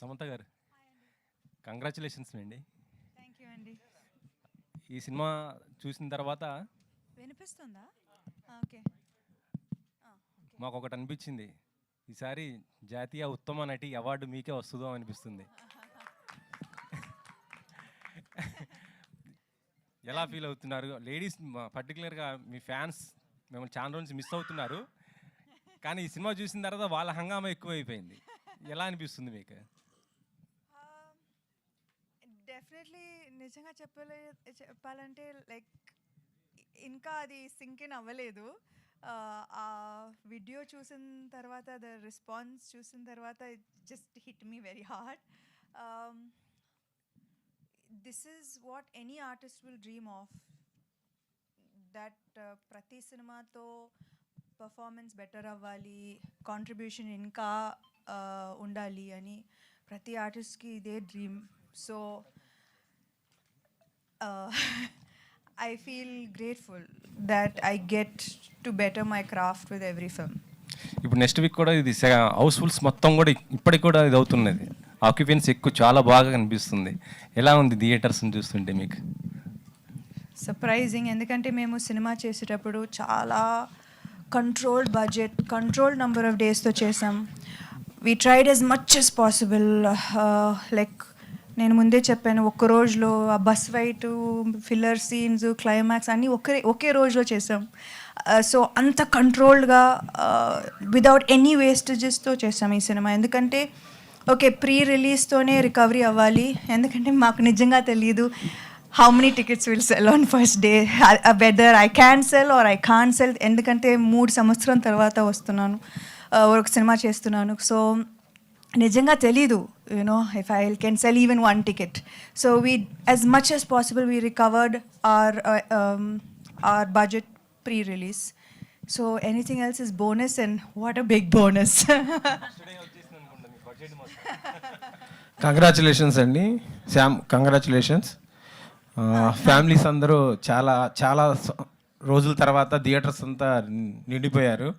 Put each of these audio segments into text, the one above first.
సమంత గారు కంగ్రాచులేషన్స్ అండి. Thank you అండి. ఈ సినిమా చూసిన తర్వాత వినిపిస్తుందా? ఓకే. మాకు ఒకటి అనిపించింది, ఈసారి జాతీయ ఉత్తమ నటి అవార్డు మీకే వస్తుందో అనిపిస్తుంది. ఎలా ఫీల్ అవుతున్నారు? లేడీస్ పర్టికులర్గా మీ ఫ్యాన్స్ మిమ్మల్ని చాలా రోజు మిస్ అవుతున్నారు, కానీ ఈ సినిమా చూసిన తర్వాత వాళ్ళ హంగామా ఎక్కువైపోయింది. ఎలా అనిపిస్తుంది మీకు? డెఫినెట్లీ నిజంగా చెప్పాలంటే లైక్ ఇంకా అది సింక్ ఇన్ అవ్వలేదు. ఆ వీడియో చూసిన తర్వాత, ద రెస్పాన్స్ చూసిన తర్వాత it just hit me very hard. This is what any artist will dream of, that ప్రతి సినిమాతో పర్ఫార్మెన్స్ బెటర్ అవ్వాలి, కాంట్రిబ్యూషన్ ఇంకా ఉండాలి అని ప్రతి ఆర్టిస్ట్కి ఇదే dream. So I feel grateful that I get to better my craft with every film. ఇప్పుడు నెక్స్ట్ వీక్ కూడా ఇది హౌస్ఫుల్స్ మొత్తం కూడా ఇప్పటికి కూడా ఇది అవుతున్నది, ఆక్యుపెన్సీ ఎక్కువ, చాలా బాగా కనిపిస్తుంది. ఎలా ఉంది థియేటర్స్ని చూస్తుంటే మీకు? సర్ప్రైజింగ్, ఎందుకంటే మేము సినిమా చేసేటప్పుడు చాలా controlled budget, controlled number of డేస్తో చేసాం. We tried as much as possible. Like నేను ముందే చెప్పాను, ఒక్క రోజులో ఆ bus fight, filler scenes, climax అన్నీ ఒకే రోజులో చేసాం. సో అంత కంట్రోల్డ్గా విదౌట్ ఎనీ వేస్టేజెస్తో చేసాం ఈ సినిమా. ఎందుకంటే ఓకే, ప్రీ రిలీజ్తోనే రికవరీ అవ్వాలి, ఎందుకంటే మాకు నిజంగా తెలియదు how many tickets will sell on first day, whether I can sell or I can't sell. ఎందుకంటే 3 సంవత్సరం తర్వాత వస్తున్నాను, ఒక సినిమా చేస్తున్నాను. సో నిజంగా తెలీదు, you know, if I can sell even 1 ticket. So we as much as possible we recovered our budget pre-release. So anything else is bonus, and what a big bonus. Congratulations అండి Shyam, congratulations. Families అందరూ చాలా చాలా రోజుల తర్వాత theatres అంతా నిండిపోయారు.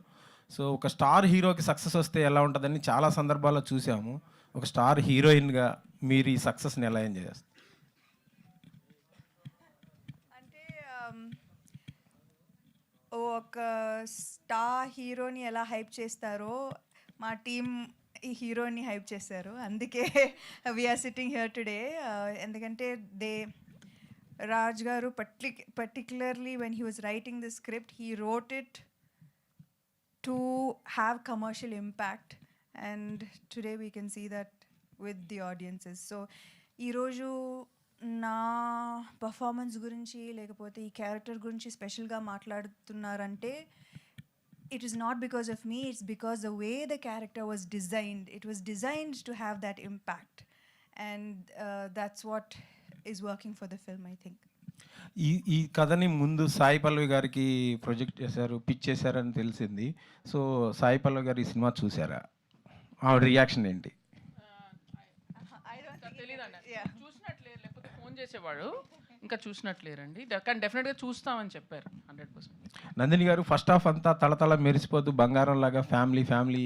So ఒక star హీరోకి success వస్తే ఎలా ఉంటుందని చాలా సందర్భాల్లో చూసాము. ఒక స్టార్ హీరోయిన్గా మీరు ఈ సక్సెస్ని ఎలా ఎంజాయ్ చేస్తారు? అంటే ఒక స్టార్ హీరోని ఎలా హైప్ చేస్తారో మా టీం ఈ హీరోని హైప్ చేశారు. అందుకే వీఆర్ సిట్టింగ్ హియర్ టుడే. ఎందుకంటే రాజ్ గారు particularly when he was writing the script, he wrote it to have commercial impact, and today we can see that with the audiences. So ee roju నా performance గురించి లేకపోతే ఈ character గురించి స్పెషల్గా మాట్లాడుతున్నారంటే it is not because of me, it's because the way the character was designed, it was designed to have that impact, and that's what is working for the film, I think. ఈ కథని ముందు సాయి పల్లవి గారికి project చేశారు, pitch చేశారని తెలిసింది. So Sai Pallavi గారు ఈ cinema చూసారా? ఆవిడ రియాక్షన్ ఏంటి? చూసినట్లేరు, లేకపోతే ఫోన్ చేసేవాడు, ఇంకా చూసినట్లేరండి. కానీ డెఫినెట్గా చూస్తామని చెప్పారు 100%. నందిని గారు, ఫస్ట్ హాఫ్ అంతా తళతళ మెరిసిపోతూ బంగారం లాగా ఫ్యామిలీ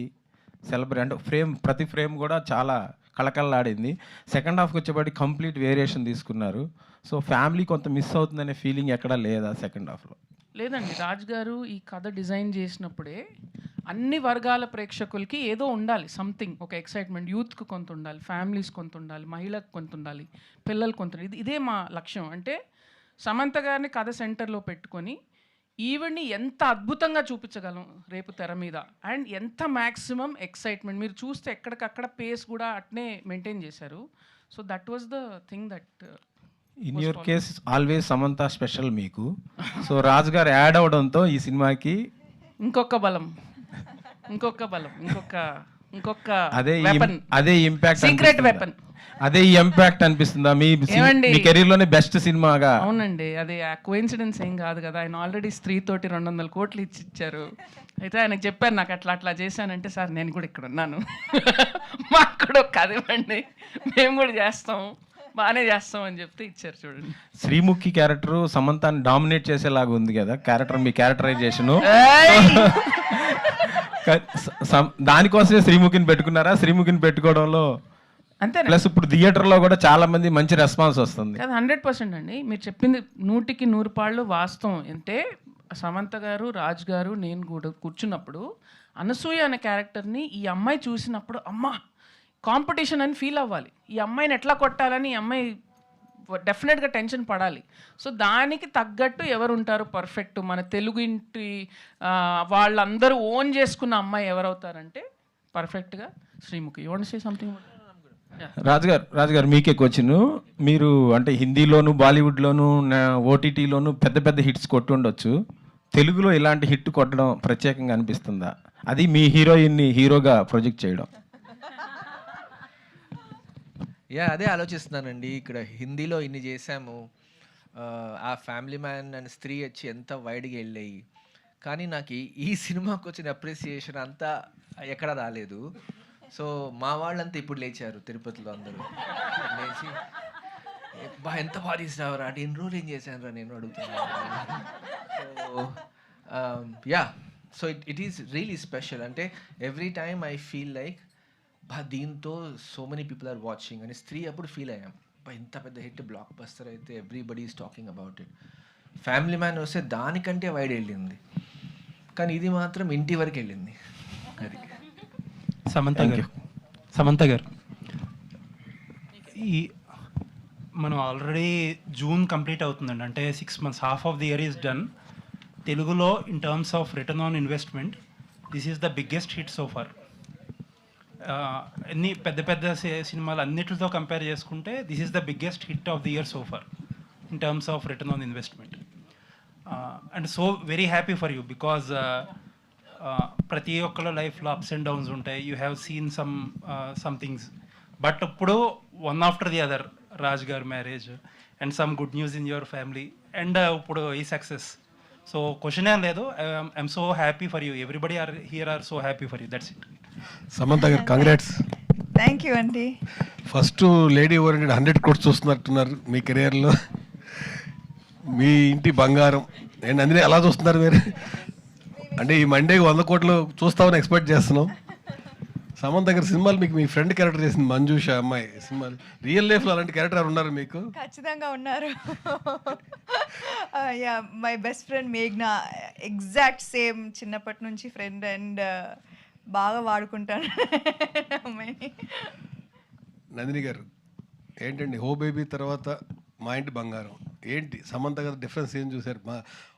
సెలబ్రేట్, అంటే ప్రతి ఫ్రేమ్ కూడా చాలా కళకళలాడింది. సెకండ్ హాఫ్కి వచ్చేపాటి కంప్లీట్ వేరియేషన్ తీసుకున్నారు. సో ఫ్యామిలీ కొంత మిస్ అవుతుందనే ఫీలింగ్ ఎక్కడా లేదా సెకండ్ హాఫ్లో? లేదండి, రాజ్ గారు ఈ కథ డిజైన్ చేసినప్పుడే అన్ని వర్గాల ప్రేక్షకులకి ఏదో ఉండాలి, సంథింగ్, ఒక ఎక్సైట్మెంట్. యూత్కి కొంత ఉండాలి, ఫ్యామిలీస్ కొంత ఉండాలి, మహిళకు కొంత ఉండాలి, పిల్లలు కొంత. ఇదే మా లక్ష్యం. అంటే సమంత గారిని కథ సెంటర్లో పెట్టుకొని ఈవెంట్ని ఎంత అద్భుతంగా చూపించగలం రేపు తెర మీద, అండ్ ఎంత మ్యాక్సిమం ఎక్సైట్మెంట్. మీరు చూస్తే ఎక్కడికక్కడ పేస్ కూడా అట్నే మెయింటైన్ చేశారు. So that was the thing that in your case always Samantha special మీకు. సో రాజ్ గారు యాడ్ అవడంతో ఈ సినిమాకి ఇంకొక బలం, అదే ఇంపాక్ట్, సీక్రెట్ వెపన్, అదే ఇంపాక్ట్ అనిపిస్తుందా మీ కెరీర్ లోనే బెస్ట్ సినిమాగా? అవునండి, అది కోఇన్సిడెన్స్ ఏం కాదు కదా. ఆయన ఆల్రెడీ స్త్రీతోటి 200 కోట్లు ఇచ్చారు. అయితే ఆయనకు చెప్పారు, నాకు అట్లా చేశానంటే, సార్ నేను కూడా ఇక్కడ ఉన్నాను, మాకు కూడా కథ ఇవ్వండి, మేము కూడా చేస్తాం, బాగానే చేస్తాం అని చెప్తే ఇచ్చారు. చూడండి, శ్రీముఖి క్యారెక్టర్ సమంతాన్ని డామినేట్ చేసేలాగా ఉంది కదా క్యారెక్టర్, మీ క్యారెక్టరైజేషన్. దానికోసమే శ్రీముఖిని పెట్టుకున్నారా? శ్రీముఖిని పెట్టుకోవడంలో అంతేనా? ప్లస్ ఇప్పుడు థియేటర్లో కూడా చాలా మంది మంచి రెస్పాన్స్ వస్తుంది. అది 100% అండి. మీరు చెప్పింది 100కి 100 పాళ్ళు వాస్తవం. అంటే సమంత గారు, రాజ్ గారు, నేను కూడా కూర్చున్నప్పుడు అనసూయ అనే క్యారెక్టర్ని ఈ అమ్మాయి చూసినప్పుడు అమ్మా కాంపిటీషన్ అని ఫీల్ అవ్వాలి. ఈ అమ్మాయిని ఎట్లా కొట్టాలని ఈ అమ్మాయి డెఫినెట్గా టెన్షన్ పడాలి. సో దానికి తగ్గట్టు ఎవరు ఉంటారు పర్ఫెక్ట్, మన తెలుగు ఇంటి వాళ్ళందరూ ఓన్ చేసుకున్న అమ్మాయి ఎవరవుతారంటే పర్ఫెక్ట్గా Sreemukhi. You want say something? రాజుగారు మీకే క్వశ్చన్. మీరు అంటే హిందీలోను, బాలీవుడ్లోను, ఓటీటీలోను పెద్ద పెద్ద హిట్స్ కొట్టుండొచ్చు. తెలుగులో ఇలాంటి హిట్ కొట్టడం ప్రత్యేకంగా అనిపిస్తుందా? అది మీ హీరోయిన్ని హీరోగా ప్రొజెక్ట్ చేయడం. అదే ఆలోచిస్తున్నానండి. ఇక్కడ హిందీలో ఇన్ని చేశాము, ఆ ఫ్యామిలీ మ్యాన్ అండ్ స్త్రీ వచ్చి ఎంత వైడ్గా వెళ్ళాయి, కానీ నాకు ఈ సినిమాకి వచ్చిన అప్రిసియేషన్ అంతా ఎక్కడ రాలేదు. సో మా వాళ్ళంతా ఇప్పుడు లేచారు తిరుపతిలో, అందరూ లేచి ఎంత బాగా తీసినావరా అంటే ఎన్ని రోజులు ఏం చేశాను రా నేను అడుగుతున్నాను. So it is really special. అంటే every time I feel like దీంతో so many people are watching అని స్త్రీ అప్పుడు ఫీల్ అయ్యాం. ఇంత పెద్ద హిట్ బ్లాక్ బస్టర్ అయితే everybody is talking about it. Family man వస్తే దానికంటే వైడ్ వెళ్ళింది, కానీ ఇది మాత్రం ఇంటి వరకు వెళ్ళింది. అది సమంత గారు ఈ మనం ఆల్రెడీ జూన్ కంప్లీట్ అవుతుందండి. అంటే 6 months, half of the year is done. తెలుగులో in terms of return on investment this is the biggest hit so far. అన్ని పెద్ద పెద్ద సినిమాలు అన్నిటితో కంపేర్ చేసుకుంటే this is the biggest hit of the year so far in terms of return on investment. And so very happy for you because ప్రతి ఒక్కళ్ళ లైఫ్లో ups and downs ఉంటాయి. You have seen some things, but ఇప్పుడు one after the other Raj గారు marriage and some good news in your family and ఇప్పుడు ఈ success. So question ఏం లేదు. I'm so happy for you. Everybody are here are so happy for you. That's it. Samantha గారు congrats. Thank you అండి. First lady oriented 100 crores చూస్తున్నట్టున్నారు మీ కెరియర్లో. మీ ఇంటి బంగారం. నేను అందుకే ఎలా చూస్తున్నారు మీరు? అంటే ఈ మండేకి 100 crores చూస్తామని ఎక్స్పెక్ట్ చేస్తున్నాం. సమంత గారి సినిమాలు మీకు మీ ఫ్రెండ్ క్యారెక్టర్ చేసింది మంజుష అమ్మాయి సినిమాలు. రియల్ లైఫ్లో అలాంటి క్యారెక్టర్ ఉన్నారు మీకు? ఖచ్చితంగా ఉన్నారు. యా, మై బెస్ట్ ఫ్రెండ్ మేఘ్నా, ఎగ్జాక్ట్ సేమ్, చిన్నప్పటి నుంచి ఫ్రెండ్ అండ్ బాగా వాడుకుంటాను అమ్మాయిని. నందిని గారు ఏంటండి, ఓ బేబీ తర్వాత మా ఇంటి బంగారం ఏంటి? సమంత గారు డిఫరెన్స్ ఏం చూసారు? మా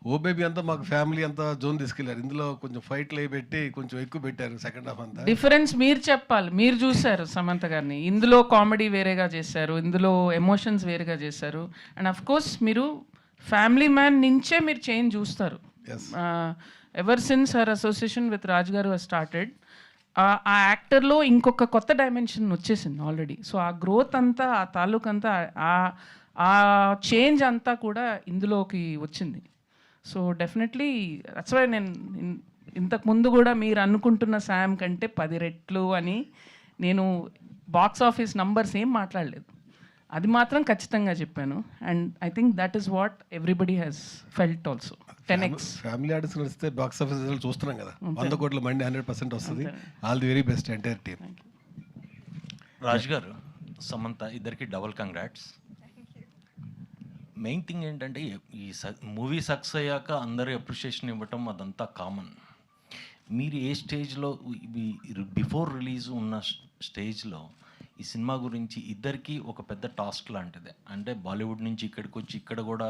ఓ బేబీ అంతా మాకు ఫ్యామిలీ అంతా జోన్ తీసుకెళ్లారు, ఇందులో కొంచెం ఫైట్లు అవి పెట్టి కొంచెం ఎక్కువ పెట్టారు సెకండ్ హాఫ్ అంతా. డిఫరెన్స్ మీరు చెప్పాలి. మీరు చూసారు సమంత గారిని, ఇందులో కామెడీ వేరేగా చేశారు, ఇందులో ఎమోషన్స్ వేరేగా చేశారు. అండ్ అఫ్ కోర్స్ మీరు ఫ్యామిలీ మ్యాన్ నుంచే మీరు చేంజ్ చూస్తారు. Ever since her association with Raj గారు స్టార్టెడ్, ఆ యాక్టర్లో ఇంకొక కొత్త డైమెన్షన్ వచ్చేసింది ఆల్రెడీ. సో ఆ గ్రోత్ అంతా, ఆ తాలూక్ అంతా, ఆ చేంజ్ అంతా కూడా ఇందులోకి వచ్చింది. సో డెఫినెట్లీ దట్స్ వై నేను ఇంతకుముందు కూడా మీరు అనుకుంటున్న శామ్ కంటే 10 రెట్లు అని నేను బాక్స్ ఆఫీస్ నంబర్స్ ఏం మాట్లాడలేదు. అది మాత్రం ఖచ్చితంగా చెప్పాను. And I think that is what everybody has felt also. 10x family artist నడిస్తే బాక్స్ ఆఫీస్ రిజల్ట్ చూస్తున్నాం కదా, 100 crores మండి 100% వస్తుంది. All the very best entire team. Raj గారు, సమంత ఇద్దరికి డబుల్ కంగ్రాట్స్. మెయిన్ థింగ్ ఏంటంటే ఈ మూవీ సక్సెస్ అయ్యాక అందరూ అప్రిషియేషన్ ఇవ్వటం అదంతా కామన్. మీరు ఏ స్టేజ్లో, బిఫోర్ రిలీజ్ ఉన్న స్టేజ్లో ఈ సినిమా గురించి ఇద్దరికి ఒక పెద్ద టాస్క్ లాంటిదే. అంటే బాలీవుడ్ నుంచి ఇక్కడికి వచ్చి ఇక్కడ కూడా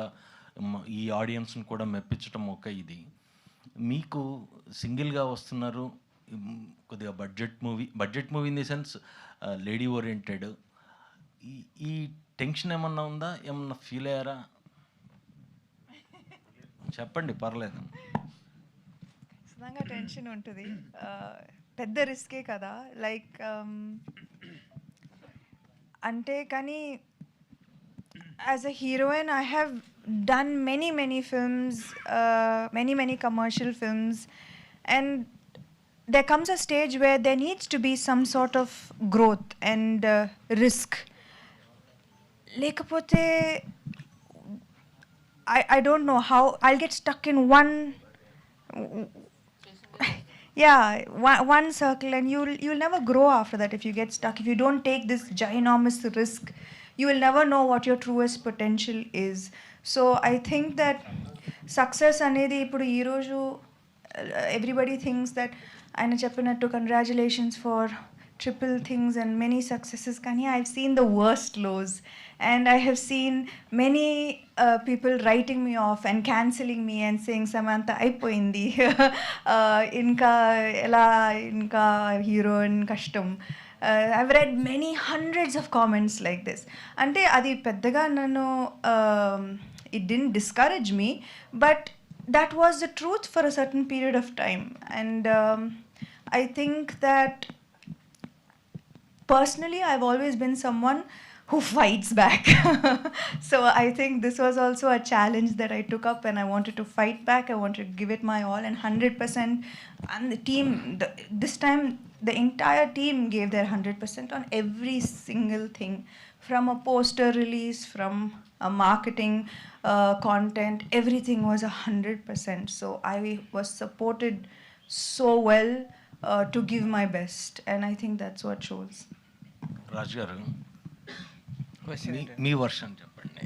ఈ ఆడియన్స్ని కూడా మెప్పించడం ఒక ఇది. మీకు సింగిల్గా వస్తున్నారు, కొద్దిగా budget movie in the sense lady oriented. ఈ టెన్షన్ ఏమన్నా ఉందా? ఏమన్నా ఫీల్ అయ్యారా? చెప్పండి, పర్లేదు. ఖచ్చితంగా టెన్షన్ ఉంటుంది, పెద్ద రిస్కే కదా. లైక్ అంటే కానీ as a heroine I have done many films, many commercial films, and there comes a stage where there needs to be some sort of growth and risk. Lekapothe I don't know how I'll get stuck in one. yeah, one circle, and you'll never grow after that if you get stuck. If you don't take this ginormous risk, you will never know what your truest potential is. So I think that success అనేది ఇప్పుడు ఈరోజు everybody thinks that ఆయన చెప్పినట్టు congratulations for triple things and many successes, కానీ I've seen the worst lows, and I have seen many people writing me off and cancelling me and saying Samantha అయిపోయింది ఇంకా ఎలా ఇంకా హీరోయిన్ కష్టం. I've read many hundreds of comments like this. అంటే అది పెద్దగా నన్ను it didn't discourage me, but that was the truth for a certain period of time. And I think that personally I've always been someone who fights back. So I think this was also a challenge that I took up, and I wanted to fight back. I wanted to give it my all, and 100%. And the team, this time the entire team gave their 100% on every single thing, from a poster release, from a marketing content, everything was 100%. So I was supported so well to give my best, and I think that's what shows. రాజు గారు, మీ version చెప్పండి.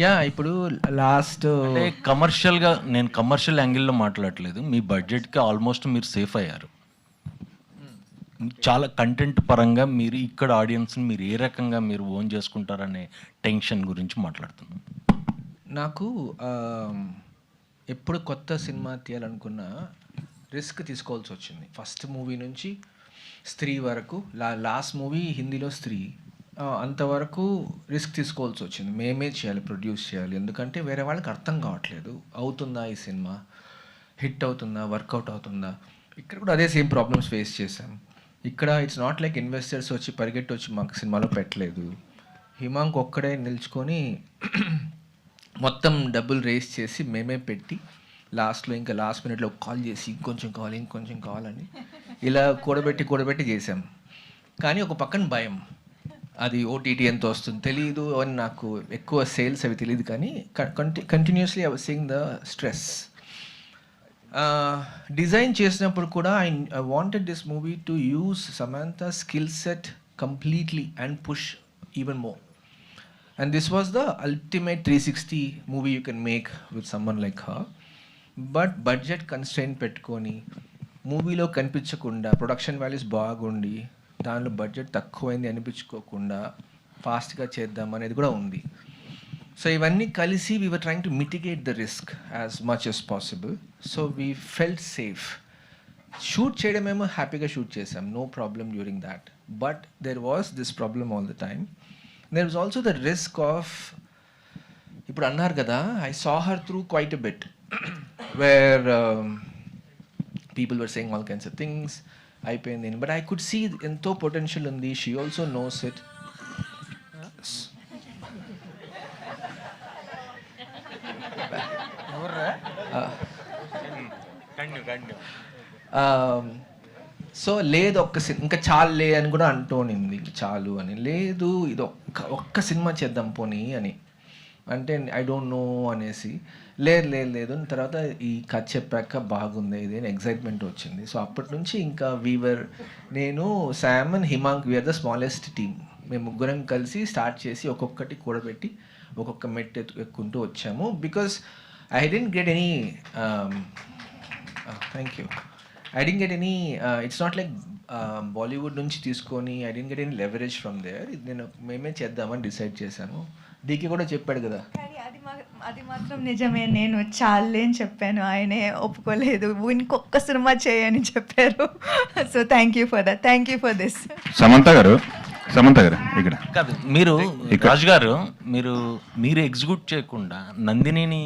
Yeah, ఇప్పుడు last అంటే కమర్షియల్గా, నేను commercial యాంగిల్లో మాట్లాడలేదు, మీ బడ్జెట్కి almost మీరు సేఫ్ అయ్యారు. చాలా కంటెంట్ పరంగా మీరు ఇక్కడ ఆడియన్స్ని మీరు ఏ రకంగా మీరు ఓన్ చేసుకుంటారనే టెన్షన్ గురించి మాట్లాడుతున్నాం. నాకు ఎప్పుడు కొత్త సినిమా తీయాలనుకున్నా రిస్క్ తీసుకోవాల్సి వచ్చింది. ఫస్ట్ మూవీ నుంచి స్త్రీ వరకు, లాస్ట్ మూవీ హిందీలో స్త్రీ, అంతవరకు రిస్క్ తీసుకోవాల్సి వచ్చింది. మేమే చేయాలి, ప్రొడ్యూస్ చేయాలి. ఎందుకంటే వేరే వాళ్ళకి అర్థం కావట్లేదు, అవుతుందా ఈ సినిమా, హిట్ అవుతుందా, వర్కౌట్ అవుతుందా. ఇక్కడ కూడా అదే సేమ్ ప్రాబ్లమ్స్ ఫేస్ చేశాం. ఇక్కడ ఇట్స్ నాట్ లైక్ ఇన్వెస్టర్స్ వచ్చి పరిగెట్టి వచ్చి మాకు సినిమాలో పెట్టలేదు. హిమాంక్ ఒక్కడే నిల్చుకొని మొత్తం డబ్బులు రేస్ చేసి మేమే పెట్టి, లాస్ట్లో ఇంకా లాస్ట్ మినిట్లో కాల్ చేసి ఇంకొంచెం కావాలని ఇలా కూడబెట్టి చేసాం. కానీ ఒక పక్కన భయం, అది ఓటీటీ ఎంత వస్తుంది తెలియదు అని, నాకు ఎక్కువ సేల్స్ అవి తెలియదు. కానీ continuously I was seeing the stress. Design చేసినప్పుడు కూడా I wanted this movie to use Samantha skill set completely and push even more. And this was the ultimate 360 movie you can make with someone like her. But budget constraint పెట్టుకొని మూవీలో కనిపించకుండా, production values బాగుండి దానిలో budget తక్కువైంది అనిపించుకోకుండా ఫాస్ట్గా చేద్దాం అనేది కూడా ఉంది. సో ఇవన్నీ కలిసి we were trying to mitigate the risk as much as possible. So we felt safe. Shoot చేయడమేమో హ్యాపీగా షూట్ చేసాం, no problem during that. But there was this problem all the time. There was also the risk of, ఇప్పుడు అన్నారు కదా, I saw her through quite a bit where people were saying all kinds of things. అయిపోయింది, but I could see ఎంతో potential ఉంది. She also knows it. So లేదు, ఇంకా చాలులే అని కూడా అంటోనింది, చాలు అని. లేదు, ఇది ఒక్క సినిమా చేద్దాం పోనీ అని అంటే ఐ డోంట్ నో అనేసి, లేదు తర్వాత ఈ కథ చెప్పాక బాగుంది ఇది అని ఎగ్జైట్మెంట్ వచ్చింది. సో అప్పటి నుంచి ఇంకా నేను, Sam and Himank, we're the smallest team. మేము ముగ్గురం కలిసి స్టార్ట్ చేసి ఒక్కొక్కటి కూడబెట్టి ఒక్కొక్క మెట్ ఎక్కుంటూ వచ్చాము. Because I didn't get any thank you I didn't get any, it's not like Bollywood నుంచి తీసుకొని I didn't get any leverage from there. నేను మేమే చేద్దామని డిసైడ్ చేశాను. డీకే కూడా చెప్పాడు కదా. కానీ అది మాత్రం నిజమే, నేను చాలే అని చెప్పాను, ఆయనే ఒప్పుకోలేదు, ఇంకొక సినిమా చేయని చెప్పారు. So thank you for that, thank you for this. Samantha గారు ఇక్కడ కాదు, మీరు రాజు గారు, మీరు ఎగ్జిక్యూట్ చేయకుండా నందినిని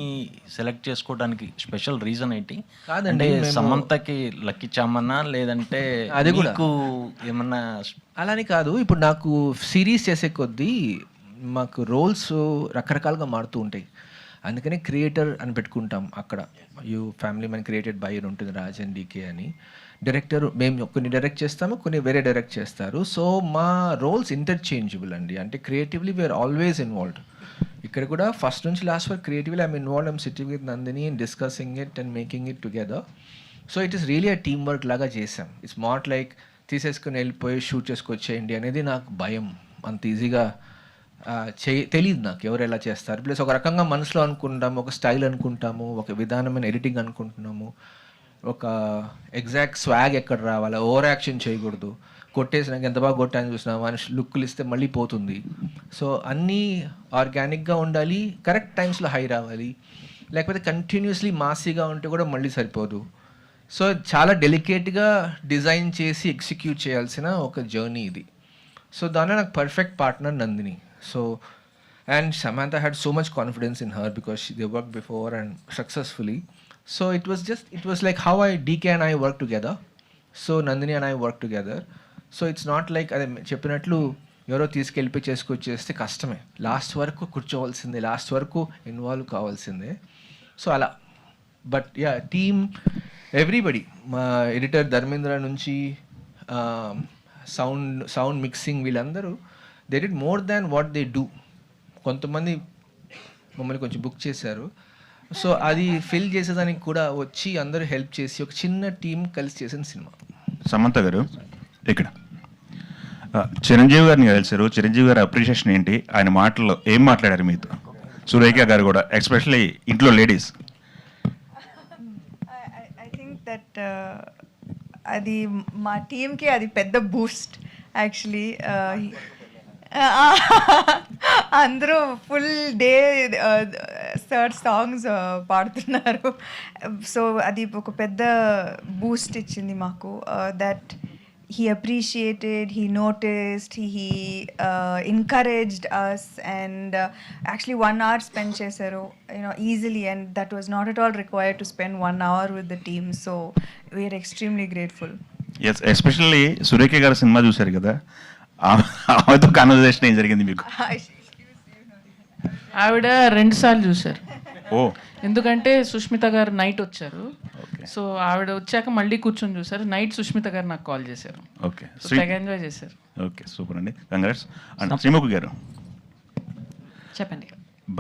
సెలెక్ట్ చేసుకోవడానికి స్పెషల్ రీజన్ ఏంటి? కాదండి, సమంతకి లక్కీ చామన్నా లేదంటే అది కూడా ఏమన్నా? అలాని కాదు, ఇప్పుడు నాకు సిరీస్ చేసే కొద్దీ మాకు రోల్స్ రకరకాలుగా మారుతూ ఉంటాయి. అందుకని క్రియేటర్ అని పెట్టుకుంటాం అక్కడ. ఫ్యామిలీ మ్యాన్ క్రియేటెడ్ బై ఉంటుంది రాజ్ అండ్ డీకే అని. డైరెక్టర్ మేము కొన్ని డైరెక్ట్ చేస్తాము, కొన్ని వేరే డైరెక్ట్ చేస్తారు. సో మా రోల్స్ ఇంటర్చేంజబుల్ అండి. అంటే క్రియేటివ్లీ వీఆర్ ఆల్వేస్ ఇన్వాల్వ్డ్. ఇక్కడ కూడా ఫస్ట్ నుంచి లాస్ట్ వరకు creatively I'm involved. I'm sitting with Nandini and discussing it and making it together. So it is really a team work లాగా చేసాం. ఇట్స్ నాట్ లైక్ తీసేసుకుని వెళ్ళిపోయి షూట్ చేసుకొచ్చేయండి అనేది నాకు భయం. అంత ఈజీగా తెలియదు నాకు ఎవరు ఎలా చేస్తారు. ప్లస్ ఒక రకంగా మనసులో అనుకుంటాము, ఒక స్టైల్ అనుకుంటాము, ఒక విధానమైన ఎడిటింగ్ అనుకుంటున్నాము, ఒక ఎగ్జాక్ట్ స్వాగ్ ఎక్కడ రావాలా, ఓవర్ యాక్షన్ చేయకూడదు, కొట్టేసినాక ఎంత బాగా కొట్టాను చూసినా మనిషి లుక్కులు ఇస్తే మళ్ళీ పోతుంది. సో అన్నీ ఆర్గానిక్గా ఉండాలి, కరెక్ట్ టైమ్స్లో హై రావాలి, లేకపోతే కంటిన్యూస్లీ మాసీగా ఉంటే కూడా మళ్ళీ సరిపోదు. సో చాలా డెలికేట్గా డిజైన్ చేసి ఎగ్జిక్యూట్ చేయాల్సిన ఒక జర్నీ ఇది. సో దానిలో నాకు perfect partner Nandini. So and Samantha had so much confidence in her because they worked before and successfully. So it was like how DK and I work together. So Nandini and I work together. So it's not like అదే చెప్పినట్లు ఎవరో తీసుకెళ్ళిపోయి చేసుకొచ్చేస్తే కష్టమే. Last వరకు కూర్చోవాల్సిందే, last వరకు involve కావాల్సిందే. So అలా but yeah team everybody, మా ఎడిటర్ ధర్మేంద్ర నుంచి సౌండ్ మిక్సింగ్ వీళ్ళందరూ they did more than what they do. కొంతమంది మమ్మల్ని కొంచెం బుక్ చేశారు. సో అది ఫిల్ చేసేదానికి కూడా వచ్చి అందరూ హెల్ప్ చేసి ఒక చిన్న టీం కలిసి చేసిన సినిమా. సమంత గారు ఇక్కడ చిరంజీవి గారిని కలిసారు. చిరంజీవి గారి అప్రిషియేషన్ ఏంటి, ఆయన మాటల్లో ఏం మాట్లాడారు మీతో? సురేఖ గారు కూడా ఎస్పెషల్లీ ఇంట్లో లేడీస్. ఐ థింక్ దట్ అది మా టీమ్కి అది పెద్ద బూస్ట్ యాక్చువల్లీ. అందరూ ఫుల్ డే సార్ సాంగ్స్ పాడుతున్నారు. సో అది ఒక పెద్ద బూస్ట్ ఇచ్చింది మాకు. That he appreciated, he noticed, he encouraged us, and actually 1 hour spent chesaru, easily, and that was not at all required to spend 1 hour with the team. So we are extremely grateful. Yes, especially Surekha గారి cinema చూశారు కదా, ఆమెతో conversation ఏం జరిగింది మీకు? ఆవిడ 2 సార్లు చూశారు. ఓ, ఎందుకంటే సుష్మిత గారు నైట్ వచ్చారు. సో ఆవిడ వచ్చాక మళ్ళీ కూర్చొని చూసారు. నైట్ సుష్మిత గారు నాకు కాల్ చేశారు. ఓకే, తెగ ఎంజాయ్ చేశారు. ఓకే, సూపర్ అండి, కంగ్రాట్స్. అండ్ శ్రీముఖి గారు చెప్పండి.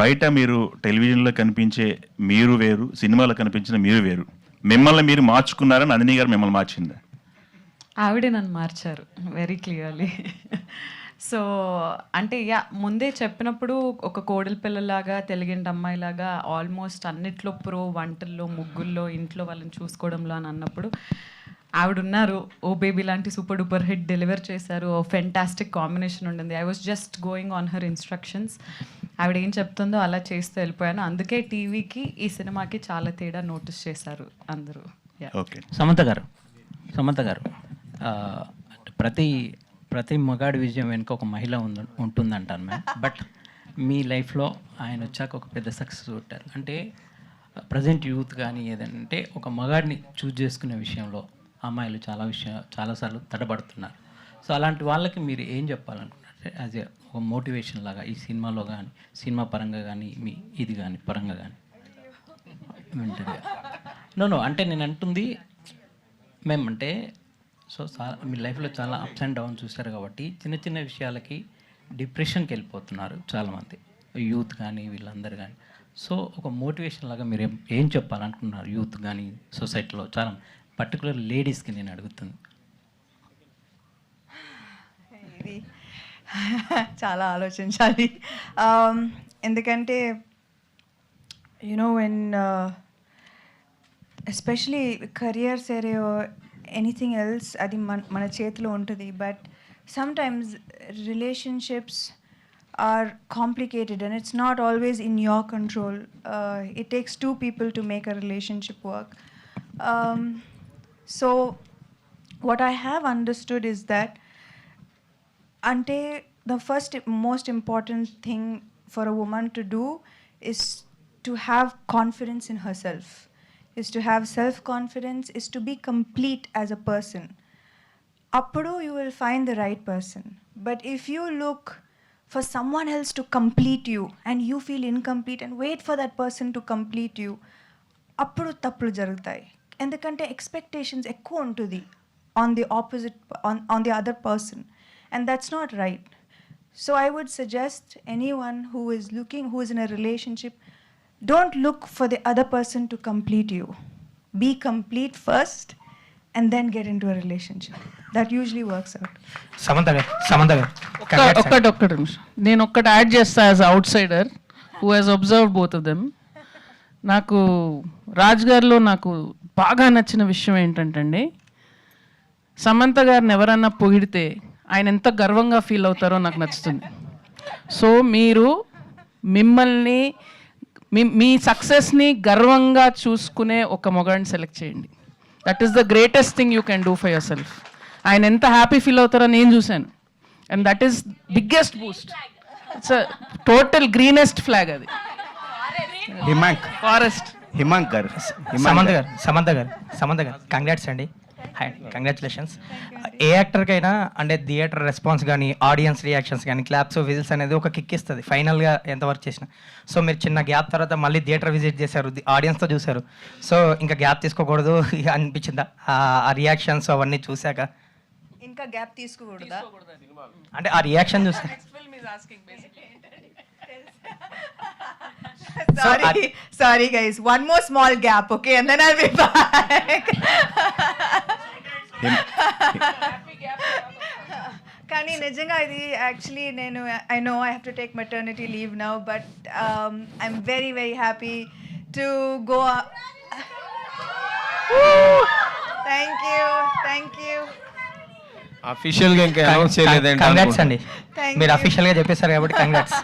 బయట మీరు టెలివిజన్లో కనిపించే మీరు వేరు, సినిమాలో కనిపించిన మీరు వేరు. మిమ్మల్ని మీరు మార్చుకున్నారా, నందిని గారు మిమ్మల్ని మార్చిందా? ఆవిడే నన్ను మార్చారు వెరీ క్లియర్లీ. సో అంటే ముందే చెప్పినప్పుడు ఒక కోడలి పిల్లలాగా, తెలుగింటి అమ్మాయిలాగా ఆల్మోస్ట్ అన్నిట్లో ప్రో, వంటల్లో, ముగ్గుల్లో, ఇంట్లో వాళ్ళని చూసుకోవడంలో అని అన్నప్పుడు ఆవిడ ఉన్నారు. ఓ బేబీ లాంటి సూపర్ డూపర్ హిట్ డెలివర్ చేశారు. ఫెంటాస్టిక్ కాంబినేషన్ ఉండింది. I was just going on her instructions. ఆవిడ ఏం చెప్తుందో అలా చేస్తూ వెళ్ళిపోయాను. అందుకే టీవీకి ఈ సినిమాకి చాలా తేడా నోటీస్ చేశారు అందరూ. ఓకే, సమంత గారు ప్రతి మగాడి విజయం వెనుక ఒక మహిళ ఉంటుందంటాను మ్యామ్. బట్ మీ లైఫ్లో ఆయన వచ్చాక ఒక పెద్ద సక్సెస్ కొట్టారు. అంటే ప్రజెంట్ యూత్ కానీ ఏదంటే ఒక మగాడిని చూజ్ చేసుకునే విషయంలో అమ్మాయిలు చాలాసార్లు తడబడుతున్నారు. సో అలాంటి వాళ్ళకి మీరు ఏం చెప్పాలనుకుంటున్నారు యాజ్ ఏ ఒక మోటివేషన్ లాగా, ఈ సినిమాలో కానీ, సినిమా పరంగా కానీ, మీ ఇది కానీ పరంగా కానీ? నో అంటే నేను అంటుంది మేమంటే సో మీ లైఫ్లో చాలా అప్స్ అండ్ డౌన్స్ చూస్తారు కాబట్టి చిన్న చిన్న విషయాలకి డిప్రెషన్కి వెళ్ళిపోతున్నారు చాలామంది, యూత్ కానీ వీళ్ళందరూ కానీ. సో ఒక మోటివేషన్ లాగా మీరు ఏం చెప్పాలనుకుంటున్నారు యూత్ కానీ, సొసైటీలో చాలా పర్టికులర్ లేడీస్కి నేను అడుగుతుంది? ఇది చాలా ఆలోచించాలి. ఎందుకంటే when especially careers area or anything else, అది మన చేతిలో ఉంటుంది. But sometimes relationships are complicated and it's not always in your control. It takes 2 people to make a relationship work. So what I have understood is that ante the first most important thing for a woman to do is to have confidence in herself, is to have self-confidence, is to be complete as a person. Appudu you will find the right person. But if you look for someone else to complete you and you feel incomplete and wait for that person to complete you, appudu tappulu jarugutayi. Endukante expectations ekku untudi on the opposite, on the other person, and that's not right. So I would suggest anyone who is in a relationship, don't look for the other person to complete you. be complete first and then get into a relationship. That usually works out. Samantha గారు ఒక్కటి నిమిషం నేను ఒక్కటి add చేస్తా as out cider who has observe both of them. నాకు రాజ్ గారిలో నాకు బాగా నచ్చిన విషయం ఏంటంటే అండి, సమంత గారిని ఎవరన్నా పొగిడితే ఆయన ఎంత గర్వంగా ఫీల్ అవుతారో నాకు నచ్చుతుంది. సో మీరు మిమ్మల్ని మీ సక్సెస్ని గర్వంగా చూసుకునే ఒక మొగాడిని సెలెక్ట్ చేయండి. That is the greatest thing you can do for your self. ఆయన ఎంత హ్యాపీ ఫీల్ అవుతారో నేను చూశాను. And that is biggest Boost. It's a total greenest flag అది. ఫారెస్ట్. హిమాంక్ గారు సమంత గారు కంగ్రాట్స్ అండి. కంగ్రాచులేషన్స్. ఏ యాక్టర్కైనా అంటే థియేటర్ రెస్పాన్స్ కానీ ఆడియన్స్ రియాక్షన్స్ కానీ క్లాప్స్ విజిల్స్ అనేది ఒక కిక్ ఇస్తుంది ఫైనల్గా ఎంతవరకు చేసినా. సో మీరు చిన్న గ్యాప్ తర్వాత మళ్ళీ థియేటర్ విజిట్ చేశారు, ఆడియన్స్తో చూశారు. సో ఇంకా గ్యాప్ తీసుకోకూడదు అనిపించిందా ఆ రియాక్షన్స్ అవన్నీ చూశాక? ఇంకా గ్యాప్ తీసుకోకూడదా అంటే ఆ రియాక్షన్ చూస్తే sorry guys, one more small gap, okay, and then I'll be back. కానీ నిజంగా ఇది యాక్చువల్లీ నేను I know I have to take maternity leave now, but I'm very very happy to go. Thank you. అఫీషియల్గా ఇంకా announce చేయలేదండి. Congrats అండి, మీరు అఫీషియల్గా చెప్పేశారు కాబట్టి కంగ్రాట్స్.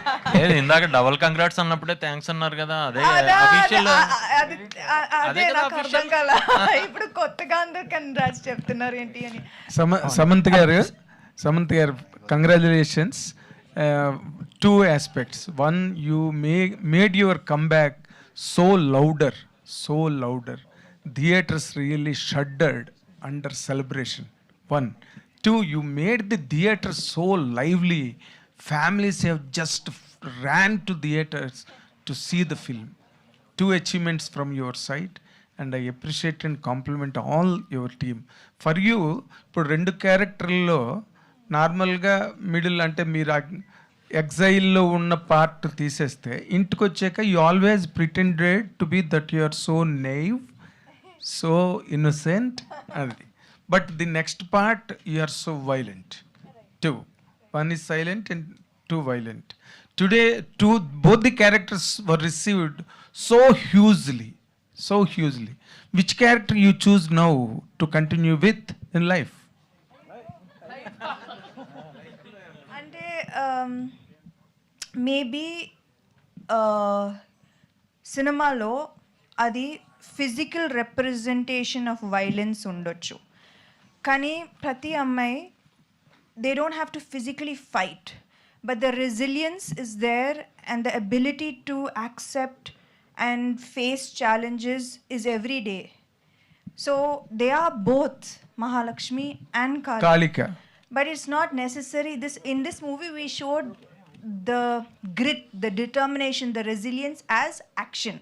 ఇందాక డబుల్ కంగ్రాట్స్ అన్నప్పుడే థ్యాంక్స్ అన్నారు కదా, అదే అఫీషియల్. అదే నాకు అర్థం కాల, ఇప్పుడు కొత్తగా అందరు కంగ్రాట్స్ చెప్తున్నారు ఏంటి అని. సమంత్ గారు congratulations. 2 aspects. One, you made your comeback so louder. Theaters really shuddered under celebration. 1. 2, you made the theater so lively. Families have just ran to theaters to see the film. 2 achievements from your side, and I appreciate and compliment all your team. For you, ఇప్పుడు 2 క్యారెక్టర్లో నార్మల్గా middle అంటే మీరు ఎగ్జైల్లో ఉన్న part తీసేస్తే ఇంటికి వచ్చాక you always pretended to be that you are so naive, so innocent అది. But the next part, you are so violent. 2. One is silent and 2 violent. Today, both the characters were received so hugely. Which character you choose now to continue with in life? అంటే maybe సినిమాలో అది physical representation of violence ఉండొచ్చు, కానీ ప్రతి అమ్మాయి they don't have to physically fight, but the resilience is there and the ability to accept and face challenges is every day. So they are both Mahalakshmi and Kalika. But it's not necessary. In this movie we showed the grit, the determination, the resilience as action.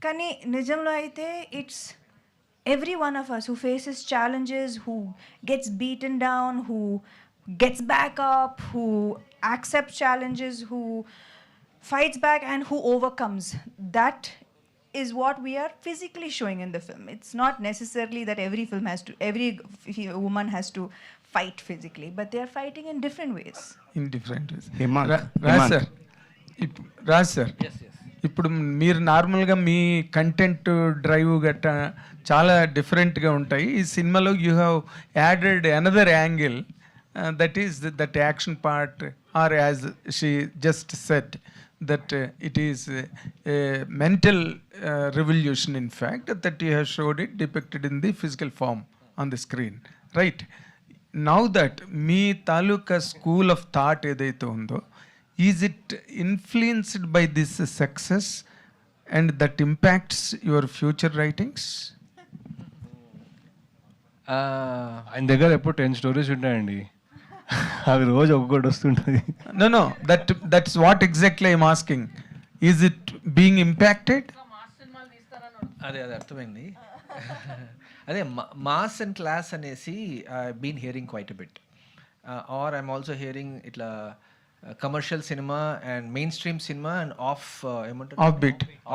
Kani nijamlo aithe it's every one of us who faces challenges, who gets beaten down, who gets back up, who accepts challenges, who fights back and who overcomes. That is what we are physically showing in the film. It's not necessarily that every woman has to fight physically, but they are fighting in different ways. Raj sir, ఇప్పుడు మీరు నార్మల్గా మీ content drive గట్టా చాలా డిఫరెంట్గా ఉంటాయి. ఈ సినిమాలో you have added another angle, that is that action part, or as she just said that it is a mental revolution, in fact, that you have showed it depicted in the physical form on the screen, right? Now that me taluka school of thought edaithe undo, is it influenced by this success and that impacts your future writings? ఆయన దగ్గర ఎప్పుడు 10 stories ఉంటాయండి, అవి రోజు ఒక్కొక్కటి వస్తుంటుంది. No, that's what exactly I'm asking. Is it being impacted? అదే అర్థమైంది. అదే మాస్ అండ్ క్లాస్ అనేసి I been hearing quite a bit, or I'm also hearing ఇట్లా commercial cinema and mainstream cinema and ఏమంటారు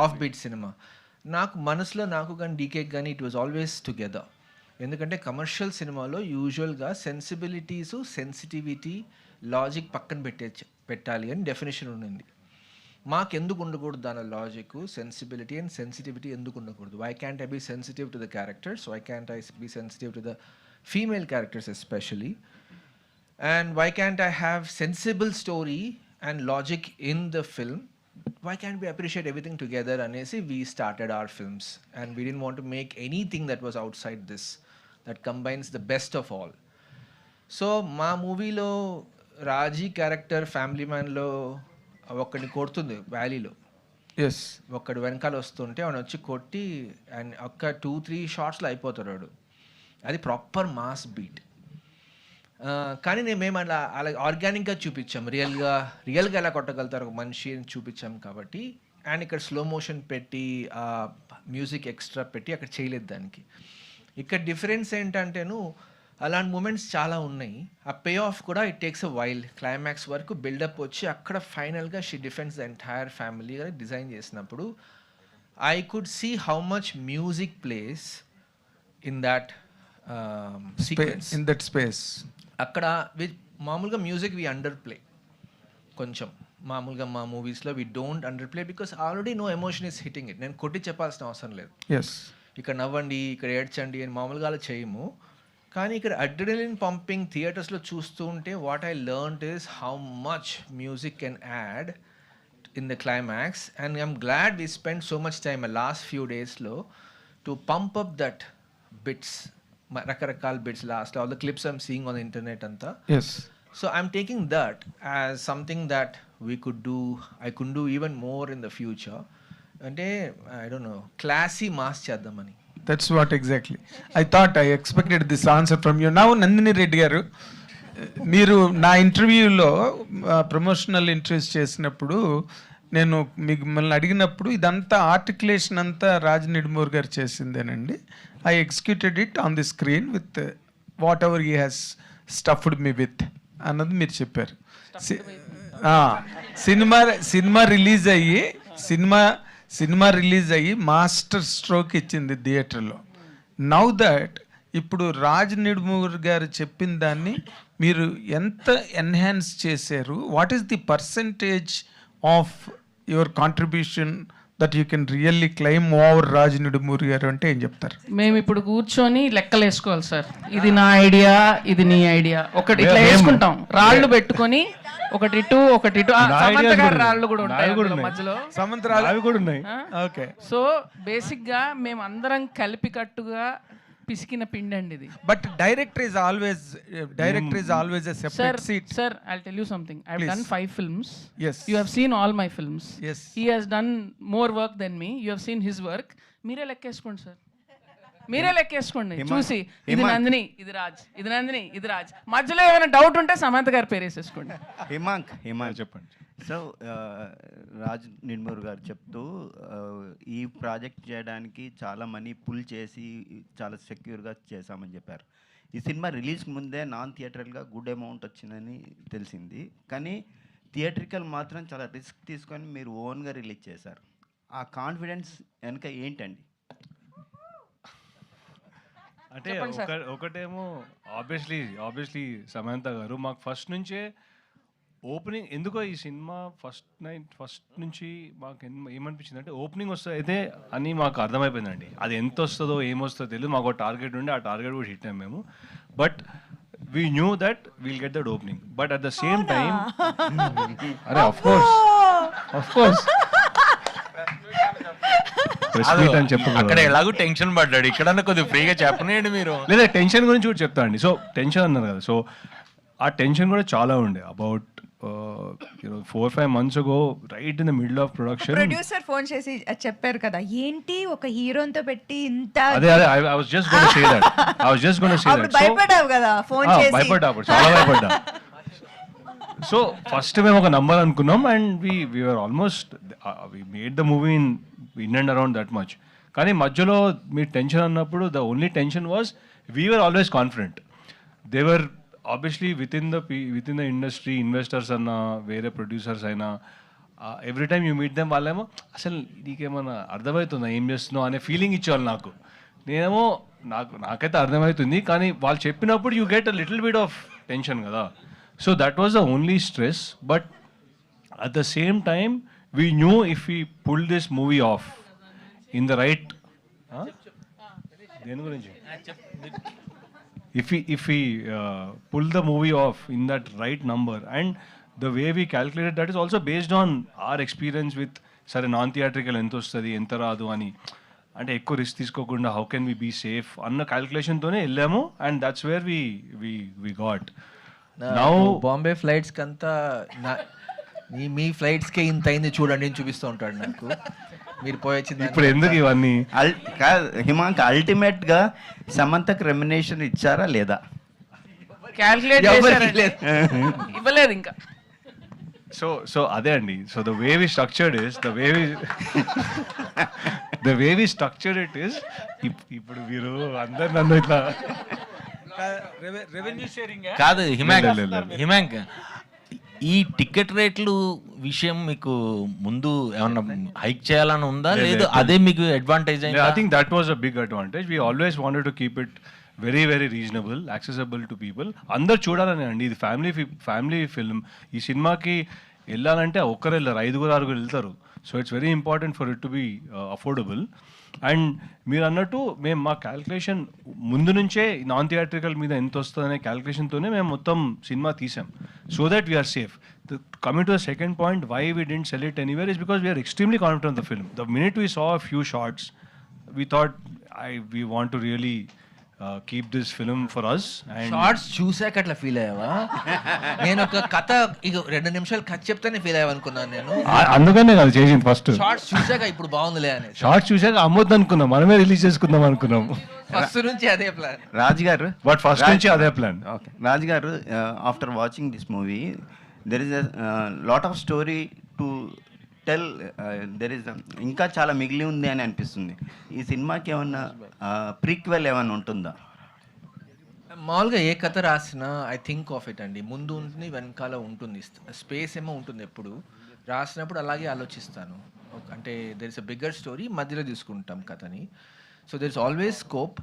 ఆఫ్ బీట్ సినిమా. నాకు మనసులో నాకు కానీ డీకేకి కానీ ఇట్ వాజ్ ఆల్వేస్ టుగెదర్. ఎందుకంటే కమర్షియల్ సినిమాలో యూజువల్గా సెన్సిబిలిటీసు, సెన్సిటివిటీ, లాజిక్ పక్కన పెట్టాలి అని డెఫినేషన్ ఉండింది. మాకు ఎందుకు ఉండకూడదు దాని లాజిక్, సెన్సిబిలిటీ అండ్ సెన్సిటివిటీ ఎందుకు ఉండకూడదు? Why can't I be sensitive to the characters? Why can't I be sensitive to the female characters especially? And why can't I have sensible story and logic in the film? Why can't we appreciate everything together? Anesi, we started our films and we didn't want to make anything that was outside this, that combines the best of all. So మా మూవీలో రాజీ character family మ్యాన్లో ఒక్కడిని కొడుతుంది వ్యాలీలో. Yes, ఒక్కడు వెనకాల వస్తుంటే వాడు వచ్చి కొట్టి అండ్ ఒక్క 2-3 షార్ట్స్లో అయిపోతాడు వాడు. అది ప్రాపర్ మాస్ బీట్. కానీ మేము అలా ఆర్గానిక్గా చూపించాం, రియల్గా ఎలా కొట్టగలుగుతారు ఒక మనిషి అని చూపించాం కాబట్టి. అండ్ ఇక్కడ స్లో మోషన్ పెట్టి మ్యూజిక్ ఎక్స్ట్రా పెట్టి అక్కడ చేయలేదు దానికి. ఇక్కడ డిఫరెన్స్ ఏంటంటేను అలాంటి మూమెంట్స్ చాలా ఉన్నాయి. ఆ పే ఆఫ్ కూడా it takes a while. Climax వరకు బిల్డప్ వచ్చి అక్కడ ఫైనల్గా she defends the entire family design చేసినప్పుడు I could see how much music plays in that sequence, in that space. అక్కడ మామూలుగా మ్యూజిక్ వి అండర్ ప్లే కొంచెం. మామూలుగా మా మూవీస్లో we don't underplay because already no emotion is hitting it. నేను కొట్టి చెప్పాల్సిన అవసరం లేదు. ఎస్, ఇక్కడ నవ్వండి, ఇక్కడ ఏడ్చండి అని మామూలుగా అలా చేయము. కానీ ఇక్కడ అడ్రినలిన్ పంపింగ్ థియేటర్స్లో చూస్తూ ఉంటే what I learned is how much music can add in the climax. And I'm glad we spend so much time last few డేస్లో to pump up that bits, రకరకాల bits, last all the clips I'm seeing on the internet అంతా. Yes. So I'm taking that as something that we could do, I could do even more in the future. అంటే I don't know, classy mass చేద్దామని. That's what exactly. I expected this answer from you. Now, Nandini Reddy garu, మీరు నా ఇంటర్వ్యూలో promotional interviews చేసినప్పుడు నేను మిమ్మల్ని అడిగినప్పుడు ఇదంతా ఆర్టికులేషన్ అంతా రాజ్ నిడుమూర్ గారు చేసిందేనండి. I executed it on the screen with whatever he has stuffed me with అన్నది మీరు చెప్పారు. సినిమా రిలీజ్ అయ్యి మాస్టర్ స్ట్రోక్ ఇచ్చింది థియేటర్లో. నౌ దట్ ఇప్పుడు రాజ్ నిడుమూర్ గారు చెప్పిన దాన్ని మీరు ఎంత ఎన్హాన్స్ చేశారు? What is the percentage of your contribution that you can really claim over Raj Nidimoru garu అంటే ఏం చెప్తారు? మేము ఇప్పుడు కూర్చొని లెక్కలు వేసుకోవాలి సార్. ఇది నా ఐడియా, ఇది నీ ఐడియా, ఒకటి ఇట్లా వేసుకుంటాం, రాళ్ళు పెట్టుకొని ఒకటి ఇటు ఒకటి ఇటు. సమంత గారి రాళ్ళు కూడా ఉంటాయి మధ్యలో, సమంత రాళ్ళు కూడా ఉన్నాయి. ఓకే. సో బేసిక్ గా మేము అందరం కలిపి కట్టుగా పిసికిన పిండి అండి ఇది. But director is always a separate seat. Sir, I'll tell you something. I've done 5 films. Yes. You have seen all my films. Yes. He has done more work than me. You have seen his work. మీరే లెక్కేసుకోండి sir, మీరే లెక్కేసుకోండి చూసి. ఇది నందిని, ఇది రాజ్, ఇది నందిని, ఇది రాజ్. మధ్యలో ఏమైనా doubt ఉంటే సమంత గారు పేరు వేసేసుకోండి. హిమాంక్ చెప్పండి. సో రాజ్ నిడుమూర్ గారు చెప్తూ ఈ ప్రాజెక్ట్ చేయడానికి చాలా మనీ పుల్ చేసి చాలా సెక్యూర్గా చేశామని చెప్పారు. ఈ సినిమా రిలీజ్కి ముందే నాన్ థియేటర్గా గుడ్ అమౌంట్ వచ్చిందని తెలిసింది, కానీ థియేటర్కల్ మాత్రం చాలా రిస్క్ తీసుకొని మీరు ఓన్గా రిలీజ్ చేశారు. ఆ కాన్ఫిడెన్స్ వెనక ఏంటండి? అంటే ఒకటేమో ఆబ్వియస్లీ సమంత గారు మాకు ఫస్ట్ నుంచే ఓపెనింగ్, ఎందుకో ఈ సినిమా ఫస్ట్ నుంచి మాకు ఏమనిపించింది అంటే ఓపెనింగ్ వస్తుంది అని మాకు అర్థమైపోయిందండి. అది ఎంత వస్తుందో ఏమొస్తుందో తెలియదు, మాకు ఒక టార్గెట్ ఉండి ఆ టార్గెట్ కూడా హిట్ అయ్యాం మేము. But we knew that we'll get that opening. But at the same time అరే ఆఫ్ కోర్స్ అక్కడ ఎలాగో టెన్షన్ పడ్డాడు, ఇక్కడ కొద్దిగా ఫ్రీగా చెప్పనేయండి మీరు. లేదా టెన్షన్ గురించి కూడా చెప్తా అండి. సో టెన్షన్ అన్నారు కదా, సో ఆ టెన్షన్ కూడా చాలా ఉండే. About 4-5 months ago, right in the middle of production, producer phone చేసి చెప్పారు కదా, ఏంటి ఒక హీరోతో పెట్టి ఇంత. అదే I was just going to say that. భయపడావు కదా ఫోన్ చేసి? చాలా భయపడ్డా. సో ఫస్ట్ మేము ఒక నంబర్ అనుకున్నాం and we were almost we made the movie in and around that much. కానీ మధ్యలో మీరు టెన్షన్ అన్నప్పుడు the only tension was we were always confident. They were obviously within the industry, investors అన్నా వేరే producers అయినా every time you meet them వాళ్ళేమో అసలు నీకేమన్నా అర్థమవుతుందా ఏం చేస్తున్నావు అనే ఫీలింగ్ ఇచ్చేవాళ్ళు నాకు. నేనేమో నాకైతే అర్థమవుతుంది, కానీ వాళ్ళు చెప్పినప్పుడు you get a little bit of tension కదా. So that was the only stress. But at the same time we knew if we pull this movie off in the right, దేని గురించి, if we pull the movie off in that right number, and the way we calculated that is also based on our experience with sare non theatrical ఎంత వస్తుంది ఎంత రాదు అని, అంటే ఎక్కువ risk తీసుకోకుండా how can we be safe అన్న క్యాల్కులేషన్తోనే వెళ్ళాము. And that's where we got. Now Bombay ఫ్లైట్స్కి అంతా మీ ఫ్లైట్స్కే ఇంత అయింది చూడండి అని చూపిస్తూ ఉంటాడు నాకు. మీరు పోయొచ్చింది ఇప్పుడు ఎందుకు ఇవన్నీ? హిమాంక్ అల్టిమేట్ గా సమంతకు రెమ్యునేషన్ ఇచ్చారా లేదా? క్యాల్కులేట్ ఇవ్వలేదు ఇంకా. సో అదే అండి. So the way we structured is the way we structured it is, ఇప్పుడు మీరు అందరు నన్ను ఇట్లా రెవెన్యూ షేరింగ్ కాదు హిమాంక్, ఈ టికెట్ రేట్లు విషయం మీకు ముందు ఏమన్నా హైక్ చేయాలని ఉందా, లేదు అదే మీకు advantage? I think that was a big advantage. We always wanted to keep it very very reasonable, accessible to people. అందరు చూడాలని అండి, ఇది ఫ్యామిలీ ఫిల్మ్. ఈ సినిమాకి వెళ్ళాలంటే ఒక్కరు వెళ్ళారు, 5-6 వెళ్తారు. So it's very important for it to be affordable. And మీరు అన్నట్టు మేము మా క్యాల్కులేషన్ ముందు నుంచే నాన్ థియేట్రికల్ మీద ఎంత వస్తుందనే క్యాల్కులేషన్తోనే మేము మొత్తం సినిమా తీసాం, so that we're safe. Coming to the second point, why we didn't sell it anywhere is because we are extremely confident of the film. The minute we saw a few shots, we thought we want to really keep this film for us. And shorts చూసాక అట్లా feel అయ్యావా? నేను ఒక కథ 2 నిమిషాలు కథ చెప్తానే feel అయ్యావు అనుకున్నాను నేను. అందుకనే కదా చేసింది ఫస్ట్. షార్ట్స్ చూసాక ఇప్పుడు బాగుందిలే అని. షార్ట్స్ చూసాక అమ్మొద్దు అనుకున్నాం, మనమే రిలీజ్ చేసుకుందాం అనుకున్నాం. ఫస్ట్ నుంచి అదే ప్లాన్ రాజ్ గారు. బట్ ఫస్ట్ నుంచి అదే ప్లాన్. ఓకే రాజ్ గారు, after watching this movie there is a lot of story to tell. There is ఇంకా చాలా మిగిలి ఉంది అని అనిపిస్తుంది. ఈ సినిమాకి ఏమన్నా ప్రీక్వెల్ ఏమన్నా ఉంటుందా? మామూలుగా ఏ కథ రాసినా ఐ థింక్ ఆఫ్ ఇట్ అండి. ముందు ఉంటుంది, వెనకాల ఉంటుంది, స్పేస్ ఏమో ఉంటుంది. ఎప్పుడు రాసినప్పుడు అలాగే ఆలోచిస్తాను. అంటే there is a bigger story, మధ్యలో తీసుకుంటాం కథని. So there is always scope.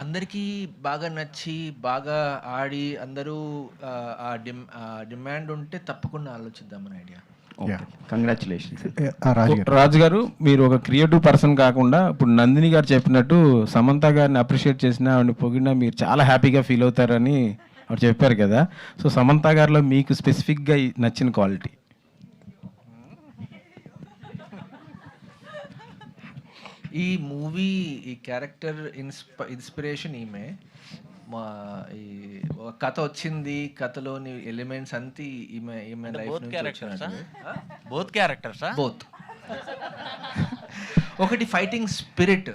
అందరికీ బాగా నచ్చి బాగా ఆడి అందరూ డిమాండ్ ఉంటే తప్పకుండా ఆలోచిద్దామని ఐడియా. కంగ్రాచులేషన్స్ రాజు గారు. మీరు ఒక క్రియేటివ్ పర్సన్ కాకుండా ఇప్పుడు నందిని గారు చెప్పినట్టు సమంత గారిని అప్రిషియేట్ చేసినా ఆవిడ పొగిడినా మీరు చాలా హ్యాపీగా ఫీల్ అవుతారని ఆవిడ చెప్పారు కదా. సో సమంత గారిలో మీకు స్పెసిఫిక్గా నచ్చిన క్వాలిటీ? ఈ మూవీ ఈ క్యారెక్టర్ ఇన్స్పిరేషన్ ఈమె. మా ఈ ఒక కథ వచ్చింది, కథలోని ఎలిమెంట్స్ అంతా ఈమె లైఫ్ బోత్ క్యారెక్టర్సా? బోత్. ఒకటి ఫైటింగ్ స్పిరిట్,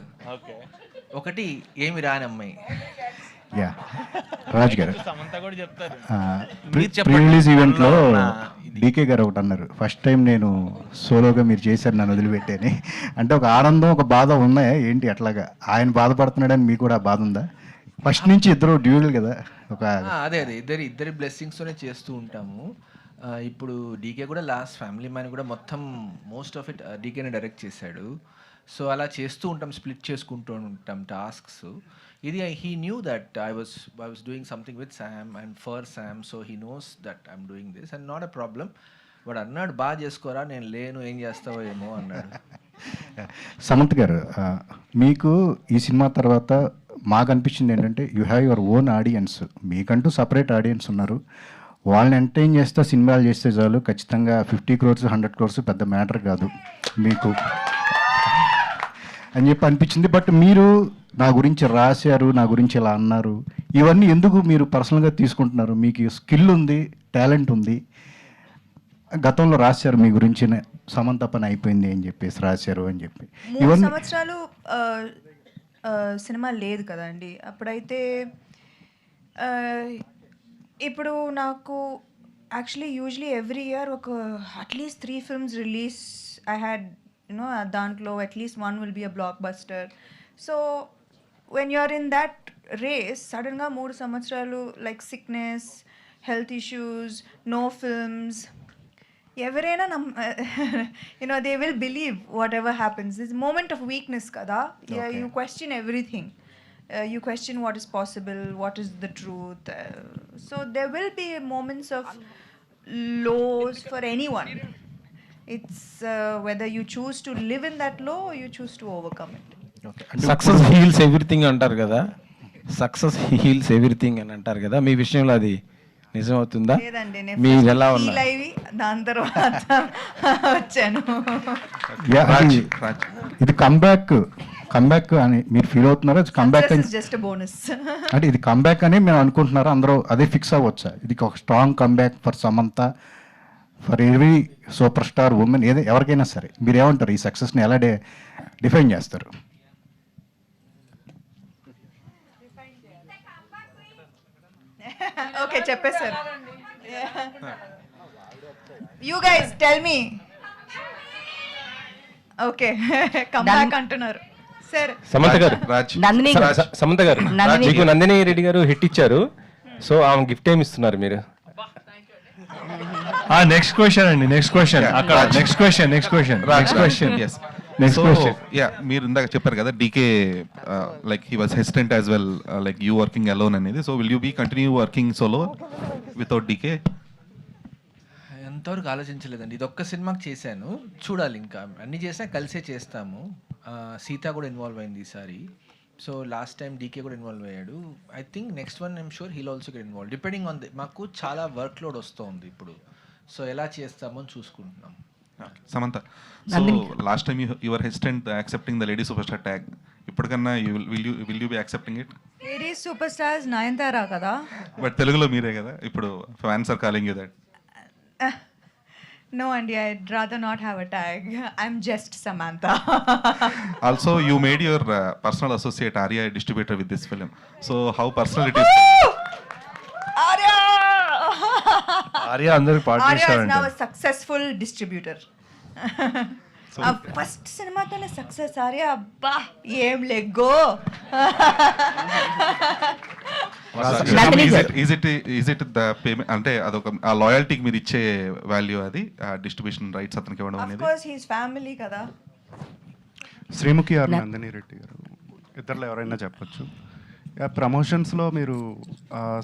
ఒకటి ఏమి రాని అమ్మాయి. యా రాజ్ గారు, సమంత కూడా చెప్తారు. ప్రీ రిలీజ్ ఈవెంట్లో డీకే గారు ఒకటి అన్నారు, ఫస్ట్ టైం నేను సోలోగా మీరు చేశారు నన్ను వదిలిపెట్టేని. అంటే ఒక ఆనందం ఒక బాధ ఉన్నాయా ఏంటి అట్లాగా? ఆయన బాధపడుతున్నాడని మీకు కూడా బాధ ఉందా? ఫస్ట్ నుంచి ఇద్దరు డ్యూయల్ కదా. ఒక అదే ఇద్దరి బ్లెస్సింగ్స్తోనే చేస్తూ ఉంటాము. ఇప్పుడు డీకే కూడా లాస్ట్ ఫ్యామిలీ మ్యాన్ కూడా మొత్తం మోస్ట్ ఆఫ్ ఇట్ డీకేనే డైరెక్ట్ చేశాడు. సో అలా చేస్తూ ఉంటాం, స్ప్లిట్ చేసుకుంటూ ఉంటాం టాస్క్స్. ఇది he knew that I was doing something with Sam and for Sam. So he knows that I'm doing this and not a problem. వాడు అన్నాడు బాగా చేసుకోరా, నేను లేను ఏం చేస్తావో ఏమో అన్నాడు. సమంత్ గారు, మీకు ఈ సినిమా తర్వాత మాకు అనిపించింది ఏంటంటే you have your own audience. మీకంటూ సపరేట్ ఆడియన్స్ ఉన్నారు. వాళ్ళని ఎంటర్టైన్ చేస్తే సినిమాలు చేస్తే చాలు. ఖచ్చితంగా 50 crores 100 crores పెద్ద మ్యాటర్ కాదు మీకు అని చెప్పి అనిపించింది. బట్ మీరు నా గురించి రాశారు, నా గురించి ఇలా అన్నారు, ఇవన్నీ ఎందుకు మీరు పర్సనల్గా తీసుకుంటున్నారు? మీకు స్కిల్ ఉంది, టాలెంట్ ఉంది. గతంలో రాశారు మీ గురించి, సమంత పని అయిపోయింది అని చెప్పేసి రాశారు అని చెప్పి. 3 సంవత్సరాలు సినిమా లేదు కదండి అప్పుడైతే. ఇప్పుడు నాకు యాక్చువల్లీ యూజువలీ ఎవ్రీ ఇయర్ ఒక at least 3 films release I had you know. దాంట్లో at least 1 will be a blockbuster. So when you are in that race సడన్గా 3 సంవత్సరాలు like sickness, health issues, no films, ఎవరైనా they will believe whatever happens. This moment of weakness కదా, you question everything. You question what is possible, what is the truth. So there will be moments of lows for anyone. It's whether you choose to live in that low or you choose to overcome it. Success heels everything అంటారు కదా, success heels everything అని అంటారు కదా, మీ విషయంలో అది నిజం అవుతుందా? లేదండి, మీరు ఎలా నేను ఉన్నారు? ఫీల్ అయ్యి దాని తర్వాత వచ్చాను. ఇది కమ్బ్యాక్ అని మీరు ఫీల్ అవుతున్నారా? Comeback just bonus. అంటే ఇది కమ్బ్యాక్ అని మేము అనుకుంటున్నారా? అందరూ అదే ఫిక్స్ అవ్వచ్చా? ఇది ఒక strong comeback for Samantha, for every super star women, ఏదో ఎవరికైనా సరే. మీరు ఏమంటారు? ఈ సక్సెస్ని ఎలా డిఫైన్ చేస్తారు? ఓకే, చెప్పేశారు. You guys tell me. Okay, comeback అంటున్నారు. సరే, సమంత గారు, సమంత గారు, మీకు నందిని రెడ్డి గారు హిట్ ఇచ్చారు, సో ఆమె గిఫ్ట్ ఏమి ఇస్తున్నారు మీరు? నెక్స్ట్ క్వశ్చన్ అండి, నెక్స్ట్ క్వశ్చన్ అక్కడ. నెక్స్ట్ క్వశ్చన్ మీరు ఇందాక చెప్పారు కదా DK like he was hesitant as well, like you working alone అనేది. So will you be continue working solo without DK? ఎంతవరకు ఆలోచించలేదండి. ఇది ఒక్క సినిమాకి చేశాను, చూడాలి. ఇంకా అన్ని చేసినా కలిసే చేస్తాము. సీత కూడా ఇన్వాల్వ్ అయింది ఈసారి. సో లాస్ట్ టైం డీకే కూడా ఇన్వాల్వ్ అయ్యాడు. I think next one I'm sure he'll also get involve, depending on the. మాకు చాలా వర్క్ లోడ్ వస్తుంది ఇప్పుడు, సో ఎలా చేస్తామో అని చూసుకుంటున్నాం. Samantha, so last time you were hesitant accepting the lady super star tag. ఇప్పటికన్నా will you be accepting it? Lady super stars Nayanthara కదా, బట్ తెలుగులో మీరే కదా ఇప్పుడు, fans are calling you that. No, Andy, I'd rather not have a tag. I'm just Samantha. Also, you made your personal associate Arya a distributor with this film. So, how personal it is? Arya! Arya అందరికి part Arya is చేస్తారంట. now a successful distributor. First సినిమాతోనే success. Arya అబ్బా ఏం లెగ్గో. Is it the payment అంటే అదొక ఆ లాయల్టీకి మీరు ఇచ్చే వాల్యూ, అది డిస్ట్రిబ్యూషన్ రైట్స్ అతనికి ఇవ్వడం Of అనేది? course, he's family కదా. శ్రీముఖి గారు, నందిని రెడ్డి గారు, ఇద్దరులో ఎవరైనా చెప్పొచ్చు. ప్రమోషన్స్లో మీరు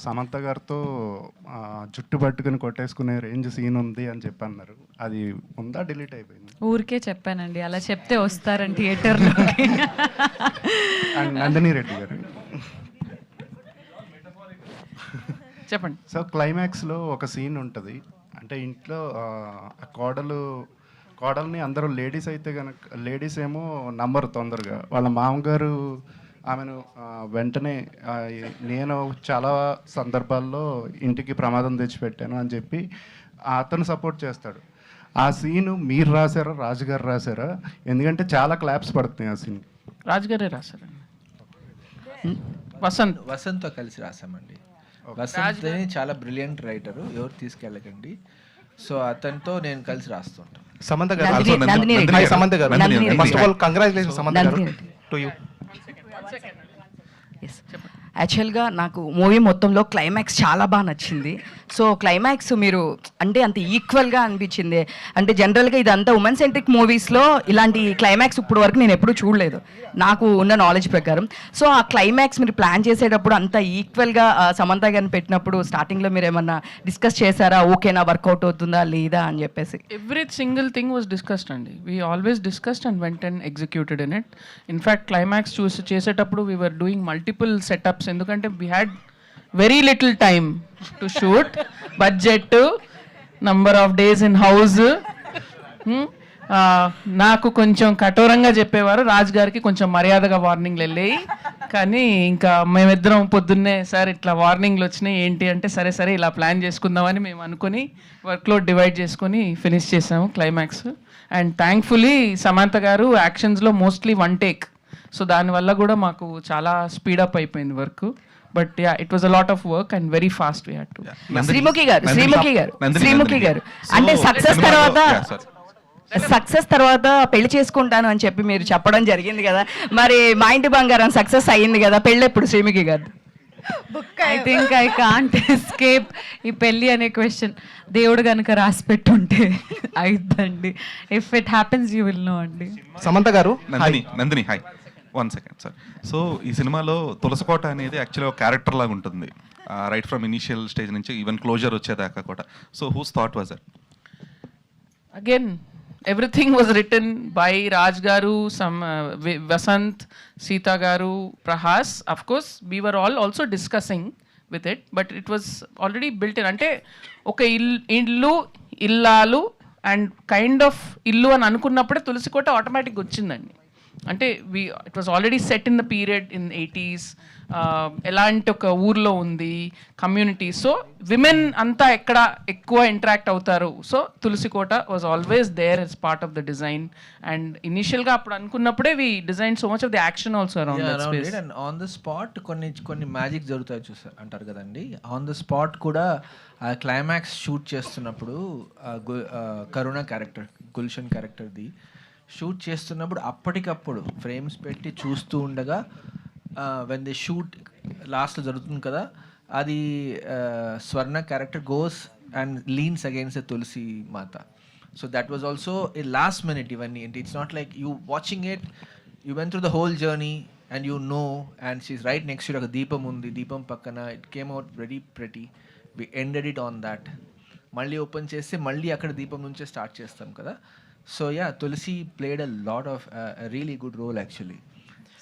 సమంత గారితో జుట్టు పట్టుకుని కొట్టేసుకునే రేంజ్ సీన్ ఉంది అని చెప్పి అన్నారు. అది ఉందా, డిలీట్ అయిపోయింది? ఊరికే చెప్పానండి, అలా చెప్తే వస్తారని థియేటర్లో. అండ్ నందిని రెడ్డి గారు, చెప్పండి. సో క్లైమాక్స్లో ఒక సీన్ ఉంటుంది, అంటే ఇంట్లో కోడల్ని అందరూ లేడీస్ అయితే కనుక, లేడీస్ ఏమో నమ్మరు తొందరగా. వాళ్ళ మామగారు ఆమెను వెంటనే నేను చాలా సందర్భాల్లో ఇంటికి ప్రమాదం తెచ్చిపెట్టాను అని చెప్పి అతను సపోర్ట్ చేస్తాడు. ఆ సీను మీరు రాశారా, రాజుగారు రాశారా? ఎందుకంటే చాలా క్లాప్స్ పడుతున్నాయి ఆ సీన్. రాజుగారే రాశారండి. వసంత్తో కలిసి రాసామండి. వసంత్ చాలా బ్రిలియంట్ రైటరు, ఎవరు తీసుకెళ్ళకండి. సో అతనితో నేను కలిసి రాస్తుంటాను. సమంత గారు, Samantha garu, first of all congratulations Samantha గారు టు యూ. యాక్చువల్గా నాకు మూవీ మొత్తంలో క్లైమాక్స్ చాలా బాగా నచ్చింది. సో క్లైమాక్స్ మీరు అంటే అంత ఈక్వల్గా అనిపించింది. అంటే జనరల్గా ఇదంతా ఉమెన్ సెంట్రిక్ మూవీస్లో ఇలాంటి క్లైమాక్స్ ఇప్పుడు వరకు నేను ఎప్పుడూ చూడలేదు నాకు ఉన్న నాలెడ్జ్ ప్రకారం. సో ఆ క్లైమాక్స్ మీరు ప్లాన్ చేసేటప్పుడు అంత ఈక్వల్గా సమంత గారిని పెట్టినప్పుడు స్టార్టింగ్లో మీరు ఏమన్నా డిస్కస్ చేశారా, ఓకేనా, వర్కౌట్ అవుతుందా లేదా అని చెప్పేసి? Every single thing was discussed అండి. We always discussed and went and executed in it. In fact climax చేసేటప్పుడు we were doing multiple setups, ఎందుకంటే we had very little time to shoot, budget, number of days in house. నాకు కొంచెం కఠోరంగా చెప్పేవారు, రాజు గారికి కొంచెం మర్యాదగా వార్నింగ్లు వెళ్ళాయి. కానీ ఇంకా మేమిద్దరం పొద్దున్నే సార్ ఇట్లా వార్నింగ్లు వచ్చినాయి ఏంటి అంటే, సరే సరే ఇలా ప్లాన్ చేసుకుందామని మేము అనుకుని వర్క్లోడ్ డివైడ్ చేసుకొని ఫినిష్ చేసాము క్లైమాక్స్. అండ్ థ్యాంక్ఫుల్లీ సమంత గారు యాక్షన్స్లో మోస్ట్లీ వన్ టేక్, సో దానివల్ల కూడా మాకు చాలా స్పీడప్ అయిపోయింది work. But yeah, it was a lot of work and very fast we had to. Sreemukhi గారు అంటే సక్సెస్ తర్వాత పెళ్లి చేసుకుంటాను అని చెప్పి మీరు చెప్పడం జరిగింది కదా, మరి మా ఇంటి బంగారం సక్సెస్ అయ్యింది కదా, పెళ్ళి ఎప్పుడు Sreemukhi garu? I think I can't escape ఈ పెళ్ళి అనే క్వశ్చన్. దేవుడు కనుక రాసి పెట్టుంటే అయిద్దండి. If it happens you will know అండి. Samantha garu, Nandini hi, 1 second sir. So ఈ సినిమాలో తులసికోట అనేది యాక్చువల్లీ ఒక క్యారెక్టర్ లాగా ఉంటుంది, రైట్ ఫ్రమ్ ఇనిషియల్ స్టేజ్ నుంచి ఈవెన్ క్లోజర్ వచ్చేదాకా కూడా. So whose thought was that? Again everything was written by Raj Garu, Vasant, Sita Garu, Prahas. Of course, we were all also discussing with it, but it was already built in. Ante oka illu illalu and kind of illu అని అనుకున్నప్పుడే తులసికోట ఆటోమేటిక్గా వచ్చిందండి. అంటే it was already set in the period in 80s. ఎలాంటి ఒక ఊర్లో ఉంది community, so women అంతా ఎక్కడ ఎక్కువ ఇంటరాక్ట్ అవుతారు. సో తులసికోట was always there as part of the design. And ఇనిషియల్గా అప్పుడు అనుకున్నప్పుడే we design so much of the action also around that space. And on the spot కొన్ని మ్యాజిక్ జరుగుతాయి అంటారు కదండి. ఆన్ ద స్పాట్ కూడా క్లైమాక్స్ షూట్ చేస్తున్నప్పుడు కరుణ క్యారెక్టర్, గుల్షన్ క్యారెక్టర్ది షూట్ చేస్తున్నప్పుడు అప్పటికప్పుడు ఫ్రేమ్స్ పెట్టి చూస్తూ ఉండగా వెన్ ది షూట్ లాస్ట్లో జరుగుతుంది కదా, అది Swarna character goes and leans against the Tulasi Mata. So that was also a last minute ఇవన్నీ. It's not like you watching it, you went through the whole journey and you know, and she's right next to ఒక దీపం ఉంది, దీపం పక్కన it came out very pretty. We ended it on that. మళ్ళీ open చేస్తే మళ్ళీ అక్కడ దీపం నుంచే స్టార్ట్ చేస్తాం కదా. So yeah, Tulsi played a lot of a really good role actually.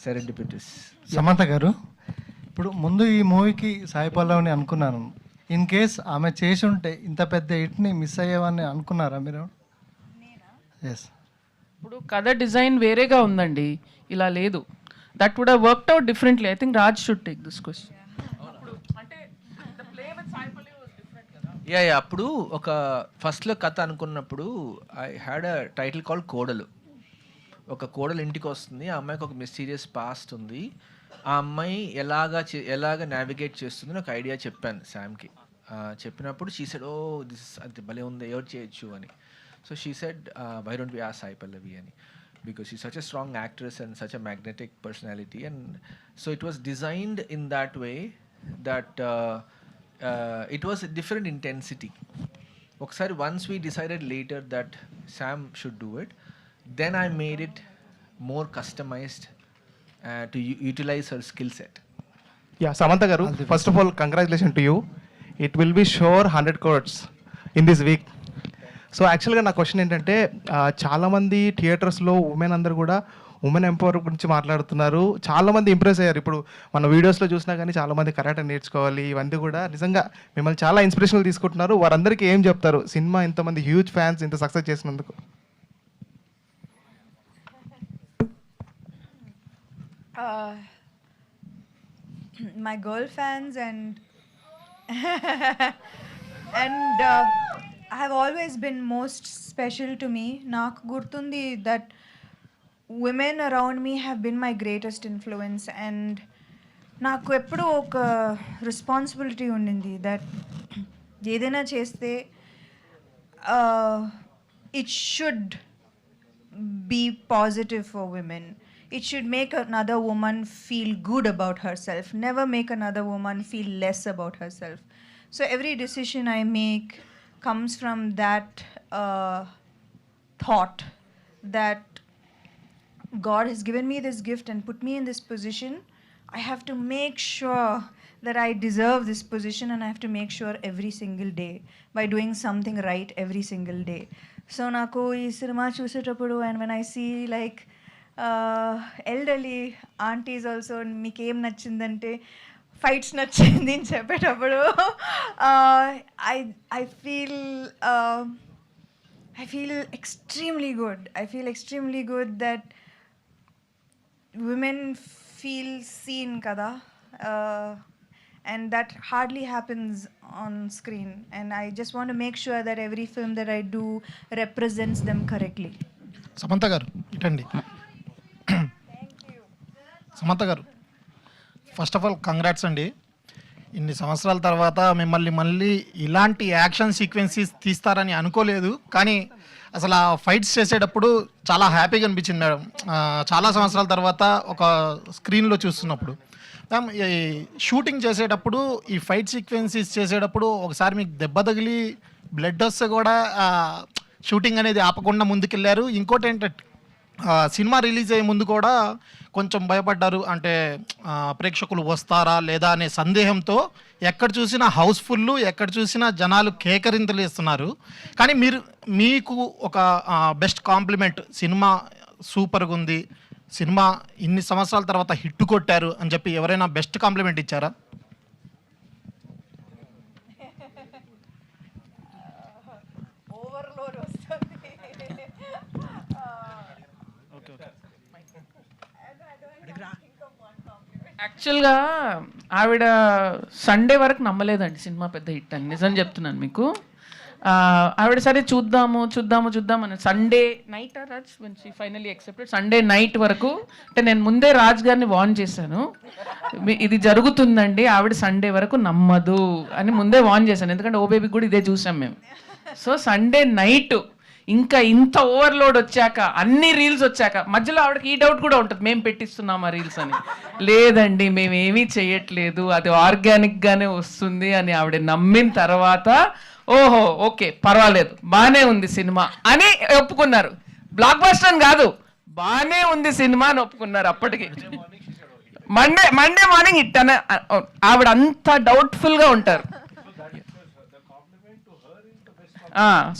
Serendipitous. Samantha గారు, ఇప్పుడు ముందు ఈ మూవీకి సాయి పల్లవిని అనుకున్నాను. ఇన్ కేస్ ఆమె చేసి ఉంటే ఇంత పెద్ద హిట్ని మిస్ అయ్యేవని అనుకున్నారా మీరు? ఎస్. ఇప్పుడు కథ డిజైన్ వేరేగా ఉందండి, ఇలా లేదు. That would have worked out differently. I think Raj should take this question. Yeah అప్పుడు ఒక ఫస్ట్లో కథ అనుకున్నప్పుడు I had a title call కోడలు. ఒక కోడలు ఇంటికి వస్తుంది, ఆ అమ్మాయికి ఒక మిస్టీరియస్ పాస్ట్ ఉంది, ఆ అమ్మాయి ఎలాగ నావిగేట్ చేస్తుంది నాకు ఐడియా చెప్పాను శామ్కి. చెప్పినప్పుడు షీ సెడ్, ఓ దిస్ అది భలే ఉంది, ఎవరు చేయొచ్చు అని. So she said, why don't we ask Sai Pallavi అని, because she's such a strong actress and such a magnetic personality. And so it was designed in that way that it was a different intensity. Once we decided later that Sam should do it, then I made it more customized to utilize her skill set. Yeah, Samantha garu, first of all, congratulations to you. It will be sure 100 crores in this week. So యాక్చువల్గా నా question ఏంటంటే, చాలామంది థియేటర్స్లో women అందరూ కూడా women empower గురించి మాట్లాడుతున్నారు. చాలామంది ఇంప్రెస్ అయ్యారు. ఇప్పుడు మన వీడియోస్లో చూసినా కానీ చాలామంది కరాటే నేర్చుకోవాలి, ఇవన్నీ కూడా నిజంగా మిమ్మల్ని చాలా ఇన్స్పిరేషనల్ తీసుకుంటున్నారు. వారందరికీ ఏం చెప్తారు, సినిమా ఇంతమంది హ్యూజ్ ఫ్యాన్స్ ఇంత సక్సెస్ చేసినందుకు? My girl fans and have always been most special to me. నాకు గుర్తుంది that women around me have been my greatest influence, and నాకు ఎప్పుడూ ఒక రెస్పాన్సిబిలిటీ ఉండింది దట్ ఏదైనా చేస్తే it should be positive for women. It should make another woman feel good about herself, never make another woman feel less about herself. So every decision I make comes from that thought that God has given me this gift and put me in this position. I have to make sure that I deserve this position, and I have to make sure every single day by doing something right every single day. So naku ee cinema chusetappudu, and when I see like elderly aunties also, meek em nachindante fights నచ్చింది అని చెప్పేటప్పుడు I feel extremely good. I feel extremely good that women feel seen kada, and that hardly happens on screen, and I just want to make sure that every film that I do represents them correctly. Samantha గారు ఇటండి. Samantha garu, first of all congrats అండి. ఇన్ని సంవత్సరాల తర్వాత మిమ్మల్ని మళ్ళీ ఇలాంటి action sequences తీస్తారని అనుకోలేదు, కానీ అసలు ఆ ఫైట్స్ చేసేటప్పుడు చాలా హ్యాపీగా అనిపించింది మేడం. చాలా సంవత్సరాల తర్వాత ఒక స్క్రీన్లో చూస్తున్నప్పుడు మ్యామ్ ఈ షూటింగ్ చేసేటప్పుడు ఈ ఫైట్ సీక్వెన్సెస్ చేసేటప్పుడు ఒకసారి మీకు దెబ్బ తగిలి బ్లడ్ వస్తే కూడా షూటింగ్ అనేది ఆపకుండా ముందుకెళ్ళారు. ఇంకోటి ఏంటంటే సినిమా రిలీజ్ అయ్యే ముందు కూడా కొంచెం భయపడ్డారు, అంటే ప్రేక్షకులు వస్తారా లేదా అనే సందేహంతో ఎక్కడ చూసినా హౌస్ఫుల్, ఎక్కడ చూసినా జనాలు కేకరింతలు ఇస్తున్నారు. కానీ మీకు ఒక బెస్ట్ కాంప్లిమెంట్, సినిమా సూపర్గా ఉంది, సినిమా ఇన్ని సంవత్సరాల తర్వాత హిట్ కొట్టారు అని చెప్పి ఎవరైనా బెస్ట్ కాంప్లిమెంట్ ఇచ్చారా? యాక్చువల్గా ఆవిడ సండే వరకు నమ్మలేదండి సినిమా పెద్ద హిట్ అని, నిజం చెప్తున్నాను మీకు. ఆవిడ సరే చూద్దాము అని Sunday night Raj when she finally accepted, Sunday night వరకు, అంటే నేను ముందే రాజ్ గారిని వార్న్ చేశాను, ఇది జరుగుతుందండి, ఆవిడ సండే వరకు నమ్మదు అని ముందే వార్న్ చేశాను, ఎందుకంటే ఓ బేబీ కూడా ఇదే చూసాం మేము. సో సండే నైట్ ఇంకా ఇంత ఓవర్లోడ్ వచ్చాక, అన్ని రీల్స్ వచ్చాక, మధ్యలో ఆవిడకి ఈ డౌట్ కూడా ఉంటుంది, మేము పెట్టిస్తున్నామా రీల్స్ అని. లేదండి మేమేమీ చేయట్లేదు, అది ఆర్గానిక్గానే వస్తుంది అని ఆవిడ నమ్మిన తర్వాత ఓహో ఓకే పర్వాలేదు బాగానే ఉంది సినిమా అని ఒప్పుకున్నారు. బ్లాక్ బస్టర్ అని కాదు, బాగానే ఉంది సినిమా అని ఒప్పుకున్నారు. అప్పటికి మండే మార్నింగ్ హిట్ అని ఆవిడ అంత డౌట్ఫుల్గా ఉంటారు.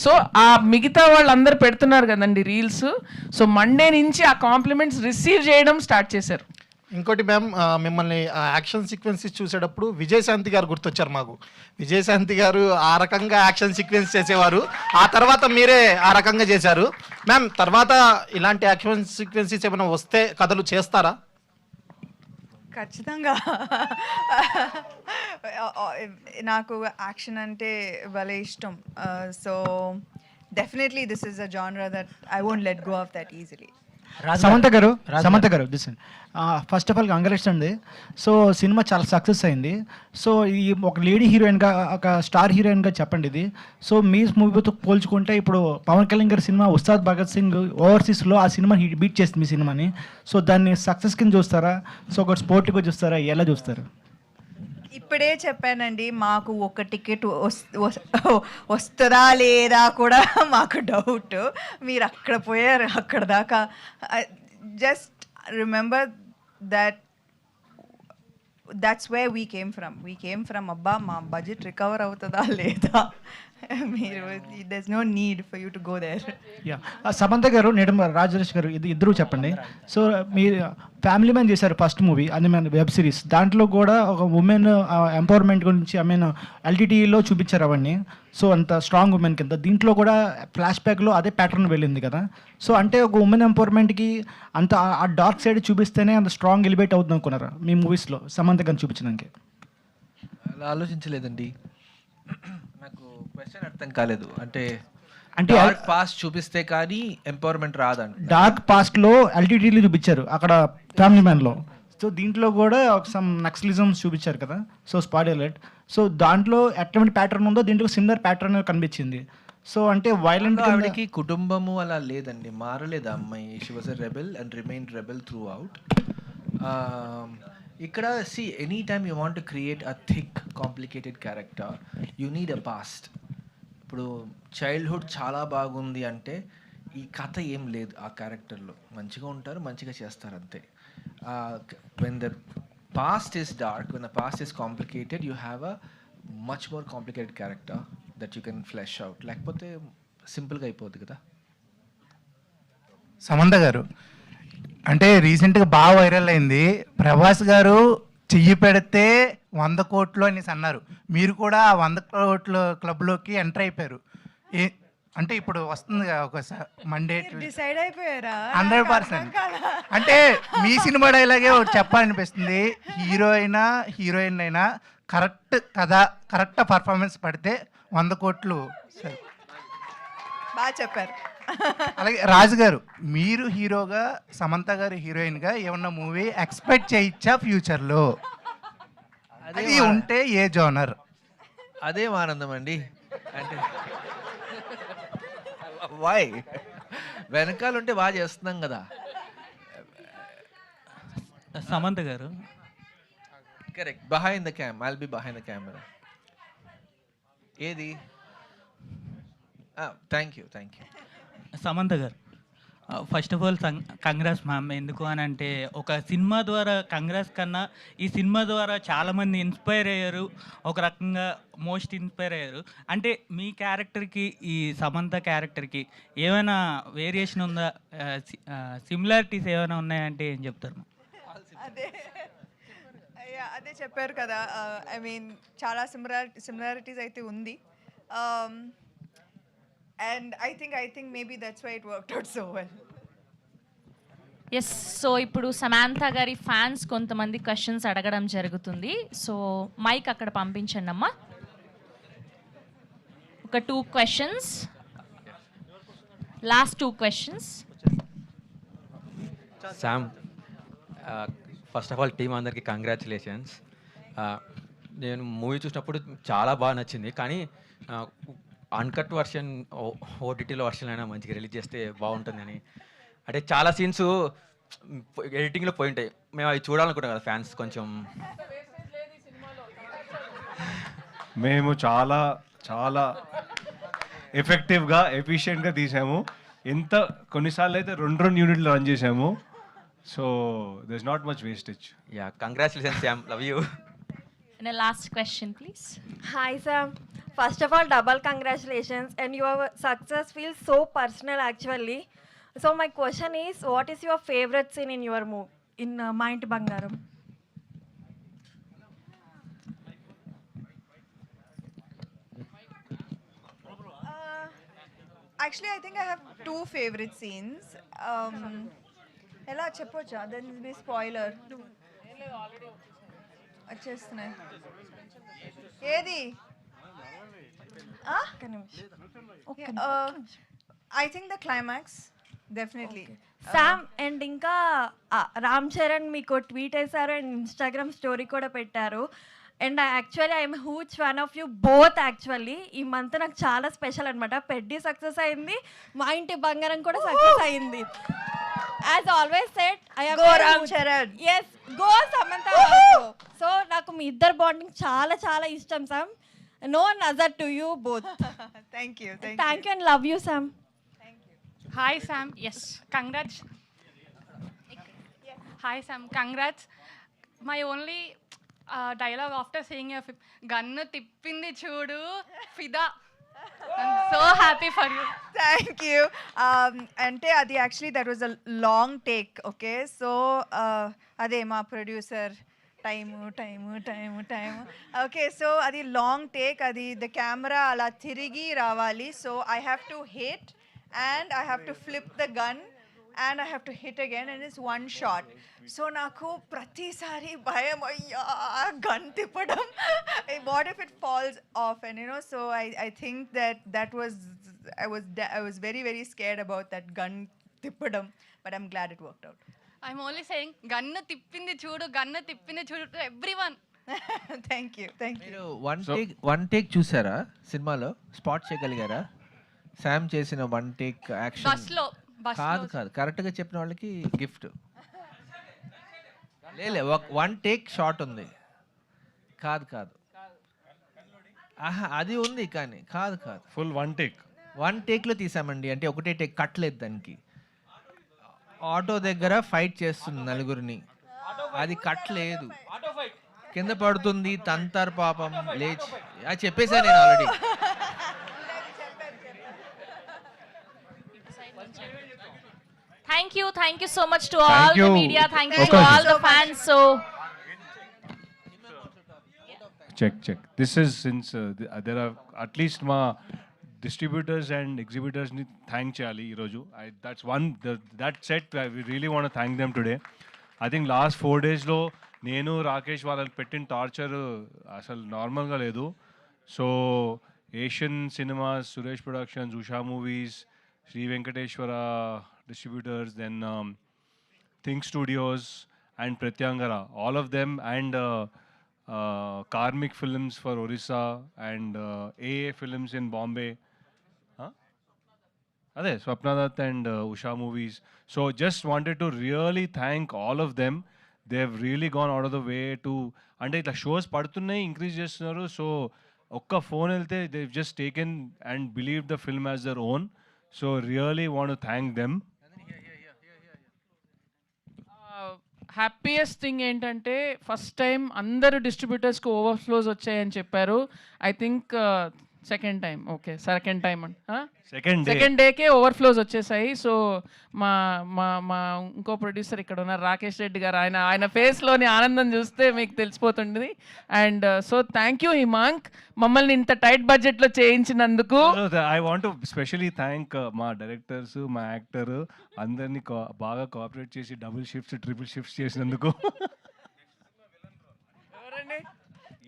సో ఆ మిగతా వాళ్ళందరూ పెడుతున్నారు కదండి రీల్స్, సో మండే నుంచి ఆ కాంప్లిమెంట్స్ రిసీవ్ చేయడం స్టార్ట్ చేశారు. ఇంకోటి మ్యామ్, మిమ్మల్ని యాక్షన్ సీక్వెన్సెస్ చూసేటప్పుడు విజయశాంతి గారు గుర్తొచ్చారు మాకు. విజయశాంతి గారు ఆ రకంగా యాక్షన్ సీక్వెన్స్ చేసేవారు, ఆ తర్వాత మీరే ఆ రకంగా చేశారు. మ్యామ్ తర్వాత ఇలాంటి యాక్షన్ సీక్వెన్సెస్ ఏమైనా వస్తే కథలు చేస్తారా? ఖచ్చితంగా. నాకు యాక్షన్ అంటే భలే ఇష్టం. So definitely this is a genre that I won't let go of that easily. Samantha garu this first of all congrats అండి. సో సినిమా చాలా సక్సెస్ అయింది. సో ఈ ఒక లేడీ హీరోయిన్గా, ఒక స్టార్ హీరోయిన్గా చెప్పండి ఇది. సో మీ మూవీతో పోల్చుకుంటే ఇప్పుడు పవన్ కళ్యాణ్ గారి సినిమా ఉస్తాద్ భగత్ సింగ్ ఓవర్సీస్లో ఆ సినిమా బీట్ చేస్తుంది మీ సినిమాని. సో దాన్ని సక్సెస్ కింద చూస్తారా, సో ఒక స్పోర్ట్గా చూస్తారా, ఎలా చూస్తారు? ఇప్పుడే చెప్పానండి, మాకు ఒక టికెట్ వస్తుందా లేదా కూడా మాకు డౌట్. మీరు అక్కడ పోయారు, అక్కడ దాకా. Just remember that's where we came from. అబ్బా మా బడ్జెట్ రికవర్ అవుతుందా లేదా, మీరు there's no need for you to go there. Samantha గారు, నిడమ రాజేష్ గారు, ఇద్దరు చెప్పండి. సో మీరు ఫ్యామిలీ మ్యాన్ చేశారు ఫస్ట్ మూవీ, అని మన వెబ్ సిరీస్, దాంట్లో కూడా ఒక ఉమెన్ ఎంపవర్మెంట్ గురించి ఎల్టీటీలో చూపించారు అవన్నీ. సో అంత స్ట్రాంగ్ ఉమెన్ కింద దీంట్లో కూడా ఫ్లాష్ బ్యాక్లో అదే ప్యాటర్న్ వెళ్ళింది కదా. సో అంటే ఒక ఉమెన్ ఎంపవర్మెంట్కి అంత ఆ డార్క్ సైడ్ చూపిస్తేనే అంత స్ట్రాంగ్ ఎలివేట్ అవుతుంది అనుకున్నారా మీ మూవీస్లో సమంత గారిని చూపించడానికి? అలా ఆలోచించలేదండి, నాకు క్వశ్చన్ అర్థం కాలేదు. అంటే డార్క్ పాస్ట్ చూపిస్తే కానీ ఎంపవర్మెంట్ రాదండి. డార్క్ పాస్ట్లో ఎల్టీటీలో చూపించారు అక్కడ ఫ్యామిలీ మ్యాన్లో. సో దీంట్లో కూడా ఒక సమ్ నక్సలిజమ్స్ చూపించారు కదా, సో స్పాయిలర్. సో దాంట్లో ఎటువంటి ప్యాటర్న్ ఉందో దీంట్లో సిమిలర్ ప్యాటర్న్ కనిపించింది. సో అంటే వైలెంట్ ఆవిడకి కుటుంబము అలా లేదండి, మారలేదు అమ్మాయి. She was a rebel and remain rebel throughout. ఇక్కడ any time you want to create a thick complicated character, you need a past. ఇప్పుడు చైల్డ్హుడ్ చాలా బాగుంది అంటే ఈ కథ ఏం లేదు ఆ క్యారెక్టర్లో, మంచిగా ఉంటారు, మంచిగా చేస్తారు అంతే. When the past is dark, when the past is complicated, you have a much more complicated character that you can flesh out. లేకపోతే సింపుల్గా అయిపోద్ది కదా. సమంత గారు అంటే రీసెంట్గా బాగా వైరల్ అయింది, ప్రభాస్ గారు చెయ్యి పెడితే 100 కోట్లు అనేసి అన్నారు. మీరు కూడా ఆ 100 కోట్ల క్లబ్లోకి ఎంటర్ అయిపోయారు. అంటే ఇప్పుడు వస్తుంది ఒకసారి మండే డిసైడ్ అయిపోయారా? 100%. అంటే మీ సినిమా డైలాగే ఒకటి చెప్పాలనిపిస్తుంది, హీరోయిన్ అయినా కరెక్ట్ కథ, కరెక్ట్ పర్ఫార్మెన్స్ పడితే 100 కోట్లు. సరే, బాగా చెప్పారు. అలాగే రాజు గారు, మీరు హీరోగా, సమంత గారు హీరోయిన్గా ఏమన్నా మూవీ ఎక్స్పెక్ట్ చేయొచ్చా ఫ్యూచర్లో? అది ఉంటే ఏ జోనర్? అదే ఆనందం అండి. అంటే వై వెనకాల ఉంటే బాగా చేస్తున్నాం కదా. Samantha garu correct, behind the cam, I'll be behind the camera. ఏది? Thank you. Samantha garu, first of all congrats ma'am. ఎందుకు అని అంటే ఒక సినిమా ద్వారా కంగ్రాస్ కన్నా ఈ సినిమా ద్వారా చాలామంది ఇన్స్పైర్ అయ్యారు, ఒక రకంగా మోస్ట్ ఇన్స్పైర్ అయ్యారు. అంటే మీ క్యారెక్టర్కి ఈ సమంత క్యారెక్టర్కి ఏమైనా వేరియేషన్ ఉందా, సిమిలారిటీస్ ఏమైనా ఉన్నాయంటే ఏం చెప్తారు? అదే చెప్పారు కదా, ఐ మీన్ చాలా సిమిలారిటీస్ అయితే ఉంది. And I think maybe that's why it worked out so well. Yes, so ఇప్పుడు సమాంత గారి ఫ్యాన్స్ కొంతమంది క్వశ్చన్స్ అడగడం జరుగుతుంది. సో మైక్ అక్కడ పంపించండి అమ్మా. ఒక 2 questions, last 2 questions. Sam, first of all team అందరికీ కంగ్రాచులేషన్స్. నేను మూవీ చూసినప్పుడు చాలా బాగా నచ్చింది, కానీ అన్కట్ వర్షన్ ఓటీటీలో వర్షన్ అయినా మంచిగా రిలీజ్ చేస్తే బాగుంటుందని. అంటే చాలా సీన్స్ ఎడిటింగ్లో పోయి ఉంటాయి, మేము అవి చూడాలనుకుంటాం కదా ఫ్యాన్స్ కొంచెం. మేము చాలా చాలా ఎఫెక్టివ్గా ఎఫిషియెంట్గా తీసాము. కొన్నిసార్లు అయితే 2 యూనిట్లు రన్ చేసాము. So there is not much wastage. Yeah, congratulations Sam, love you. And a last question please. Hi Sam, first of all double congratulations, and your success feels so personal actually. So my question is, what is your favorite scene in your movie, in Ma Inti Bangaram? Actually I think I have 2 favorite scenes. ఎలా చెప్పొచ్చా? Then B spoiler వచ్చేస్తున్నాయి. ఏది? I think the climax definitely. Sam, and ఇంకా రామ్ చరణ్ మీకు tweet వేశారు and Instagram story కూడా పెట్టారు. And actually I'm huge fan of you both. Actually ఈ మంత్ నాకు చాలా స్పెషల్ అనమాట. పెడ్డి సక్సెస్ అయింది, మా ఇంటి బంగారం కూడా సక్సెస్ అయింది. As always said I am go Ram Charan. Yes, go Samantha also. So నాకు మీ ఇద్దరు బాండింగ్ చాలా చాలా ఇష్టం Sam. No nazar to you both. Thank you and love you Sam. Hi Sam. Yes. Congrats. Hi Sam. Congrats. My only dialogue after seeing your gun tippindi chudu fida. I'm so happy for you. Thank you. Ante adi actually that was a long take. Okay, so ade ma producer time. Okay, so adi long take, adi the camera ala tirigi ravali, so I have to hit and I have to flip the gun and I have to hit again, and it's one shot. So naku pratisari bhayam, ayya gun tippadam. What if it falls off? And you know, so I think that was I was very very scared about that gun tippadam, but I'm glad it worked out. I'm only saying ganna tippindi chudu to everyone. Thank you. మీరు one take చూసారా సినిమాలో? Spot చేయగలిగారా Sam చేసిన one take action? కాదు, కరెక్ట్గా చెప్పిన వాళ్ళకి gift. లేలే, one take shot ఉంది. కాదు ఆహా, అది ఉంది కానీ కాదు ఫుల్ వన్ టేక్లో తీసామండి. అంటే ఒకటే టేక్, కట్టలేదు దానికి. ఆటో దగ్గర ఫైట్ చేస్తుంది నలుగురిని, అది కట్టలేదు, కింద పడుతుంది, తంతారు పాపం, లేచి. అది చెప్పేసా నేను already. Thank you so much to all the media. Thank you to all the fans. So check. This is since there are at least ma distributors and exhibitors ni thank cheyali ee roju. That's one that set we really want to thank them today. I think last 4 days lo nenu Rakesh వాళ్ళని పెట్టిన torture అసలు నార్మల్గా లేదు. So Asian cinemas, Suresh productions, Usha movies, Shri Venkateswara distributors, then Think Studios and Pratyangara, all of them, and Karmik Films for Orissa and AA Films in Bombay. Ade Swapna Dutt and Usha Movies. So just wanted to really thank all of them. They have really gone out of the way to, అంటే ఇట్లా shows పడుతున్నాయి, increase చేస్తున్నారు. So ఒక్క phone వెళ్తే they just taken and believe the film as their own. So really want to thank them. Happiest thing ఏంటంటే first time అందరు డిస్ట్రిబ్యూటర్స్కి overflows వచ్చాయని చెప్పారు. I think second time second decay overflows వచ్చేసాయి. So మా మా మా ఇంకో ప్రొడ్యూసర్ ఇక్కడ ఉన్నారు, రాకేష్ రెడ్డి గారు, ఆయన ఫేస్లోని ఆనందం చూస్తే మీకు తెలిసిపోతుంది. And so thank you Himank, మమ్మల్ని ఇంత టైట్ బడ్జెట్లో చేయించినందుకు. I want to specially thank మా డైరెక్టర్స్, మా యాక్టర్ అందరినీ బాగా కోఆపరేట్ చేసి డబుల్ షిఫ్ట్స్, ట్రిపుల్ షిఫ్ట్స్ చేసినందుకు.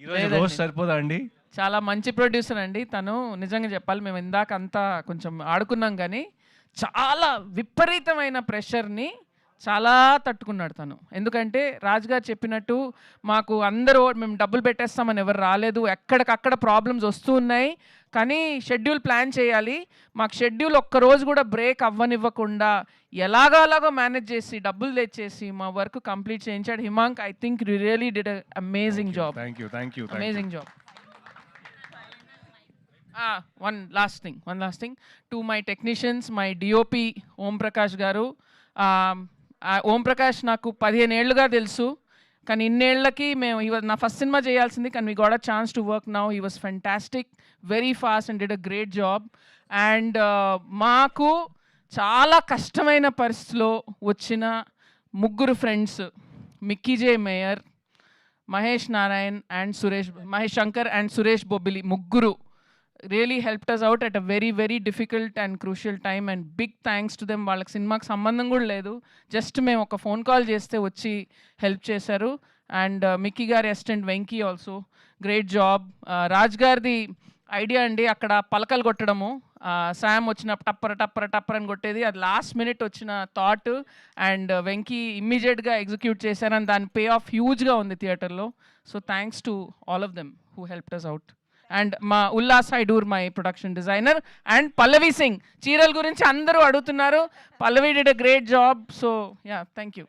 ఈరోజు రోజు సరిపోదా అండి? చాలా మంచి ప్రొడ్యూసర్ అండి తను, నిజంగా చెప్పాలి. మేము ఇందాక అంతా కొంచెం ఆడుకున్నాం కానీ చాలా విపరీతమైన ప్రెషర్ని చాలా తట్టుకున్నాడు తను. ఎందుకంటే రాజుగారు చెప్పినట్టు మాకు అందరూ మేము డబ్బులు పెట్టేస్తామని ఎవరు రాలేదు, ఎక్కడికక్కడ ప్రాబ్లమ్స్ వస్తూ ఉన్నాయి. కానీ షెడ్యూల్ ప్లాన్ చేయాలి, మాకు షెడ్యూల్ ఒక్కరోజు కూడా బ్రేక్ అవ్వనివ్వకుండా ఎలాగో మేనేజ్ చేసి డబ్బులు తెచ్చేసి మా వర్క్ కంప్లీట్ చేయించాడు Himank. I think you really did a amazing job. Thank you amazing job. One last thing to my technicians, my DOP Om Prakash garu. Om Prakash నాకు 15 ఏళ్ళుగా తెలుసు, కానీ ఇన్నేళ్ళకి మేము నా ఫస్ట్ సినిమా చేయాల్సింది, కానీ we got a chance to work now. He was fantastic, very fast and did a great job. And మాకు చాలా కష్టమైన పరిస్థితిలో వచ్చిన ముగ్గురు friends, Mickey J mayor, Mahesh Narayan and Mahesh Shankar and Suresh Bobbili, ముగ్గురు really helped us out at a very very difficult and crucial time, and big thanks to them. వాళ్ళకి సినిమాకి సంబంధం కూడా లేదు, జస్ట్ మేము ఒక ఫోన్ కాల్ చేస్తే వచ్చి హెల్ప్ చేశారు. అండ్ మిక్కీ గారి assistant Venky also great job. Raj గారిది ఐడియా అండి, అక్కడ పలకలు కొట్టడము, శామ్ వచ్చిన టప్పర్ అని కొట్టేది, అది లాస్ట్ మినిట్ వచ్చిన థాట్. అండ్ వెంకీ ఇమ్మీడియట్గా ఎగ్జిక్యూట్ చేశారని దాని పే ఆఫ్ హ్యూజ్గా ఉంది థియేటర్లో. So thanks to all of them who helped us out. And మా Ullas Hydoor my production designer, and Pallavi Singh. చీరల గురించి అందరూ అడుగుతున్నారు, Pallavi did a great job. So yeah, thank you.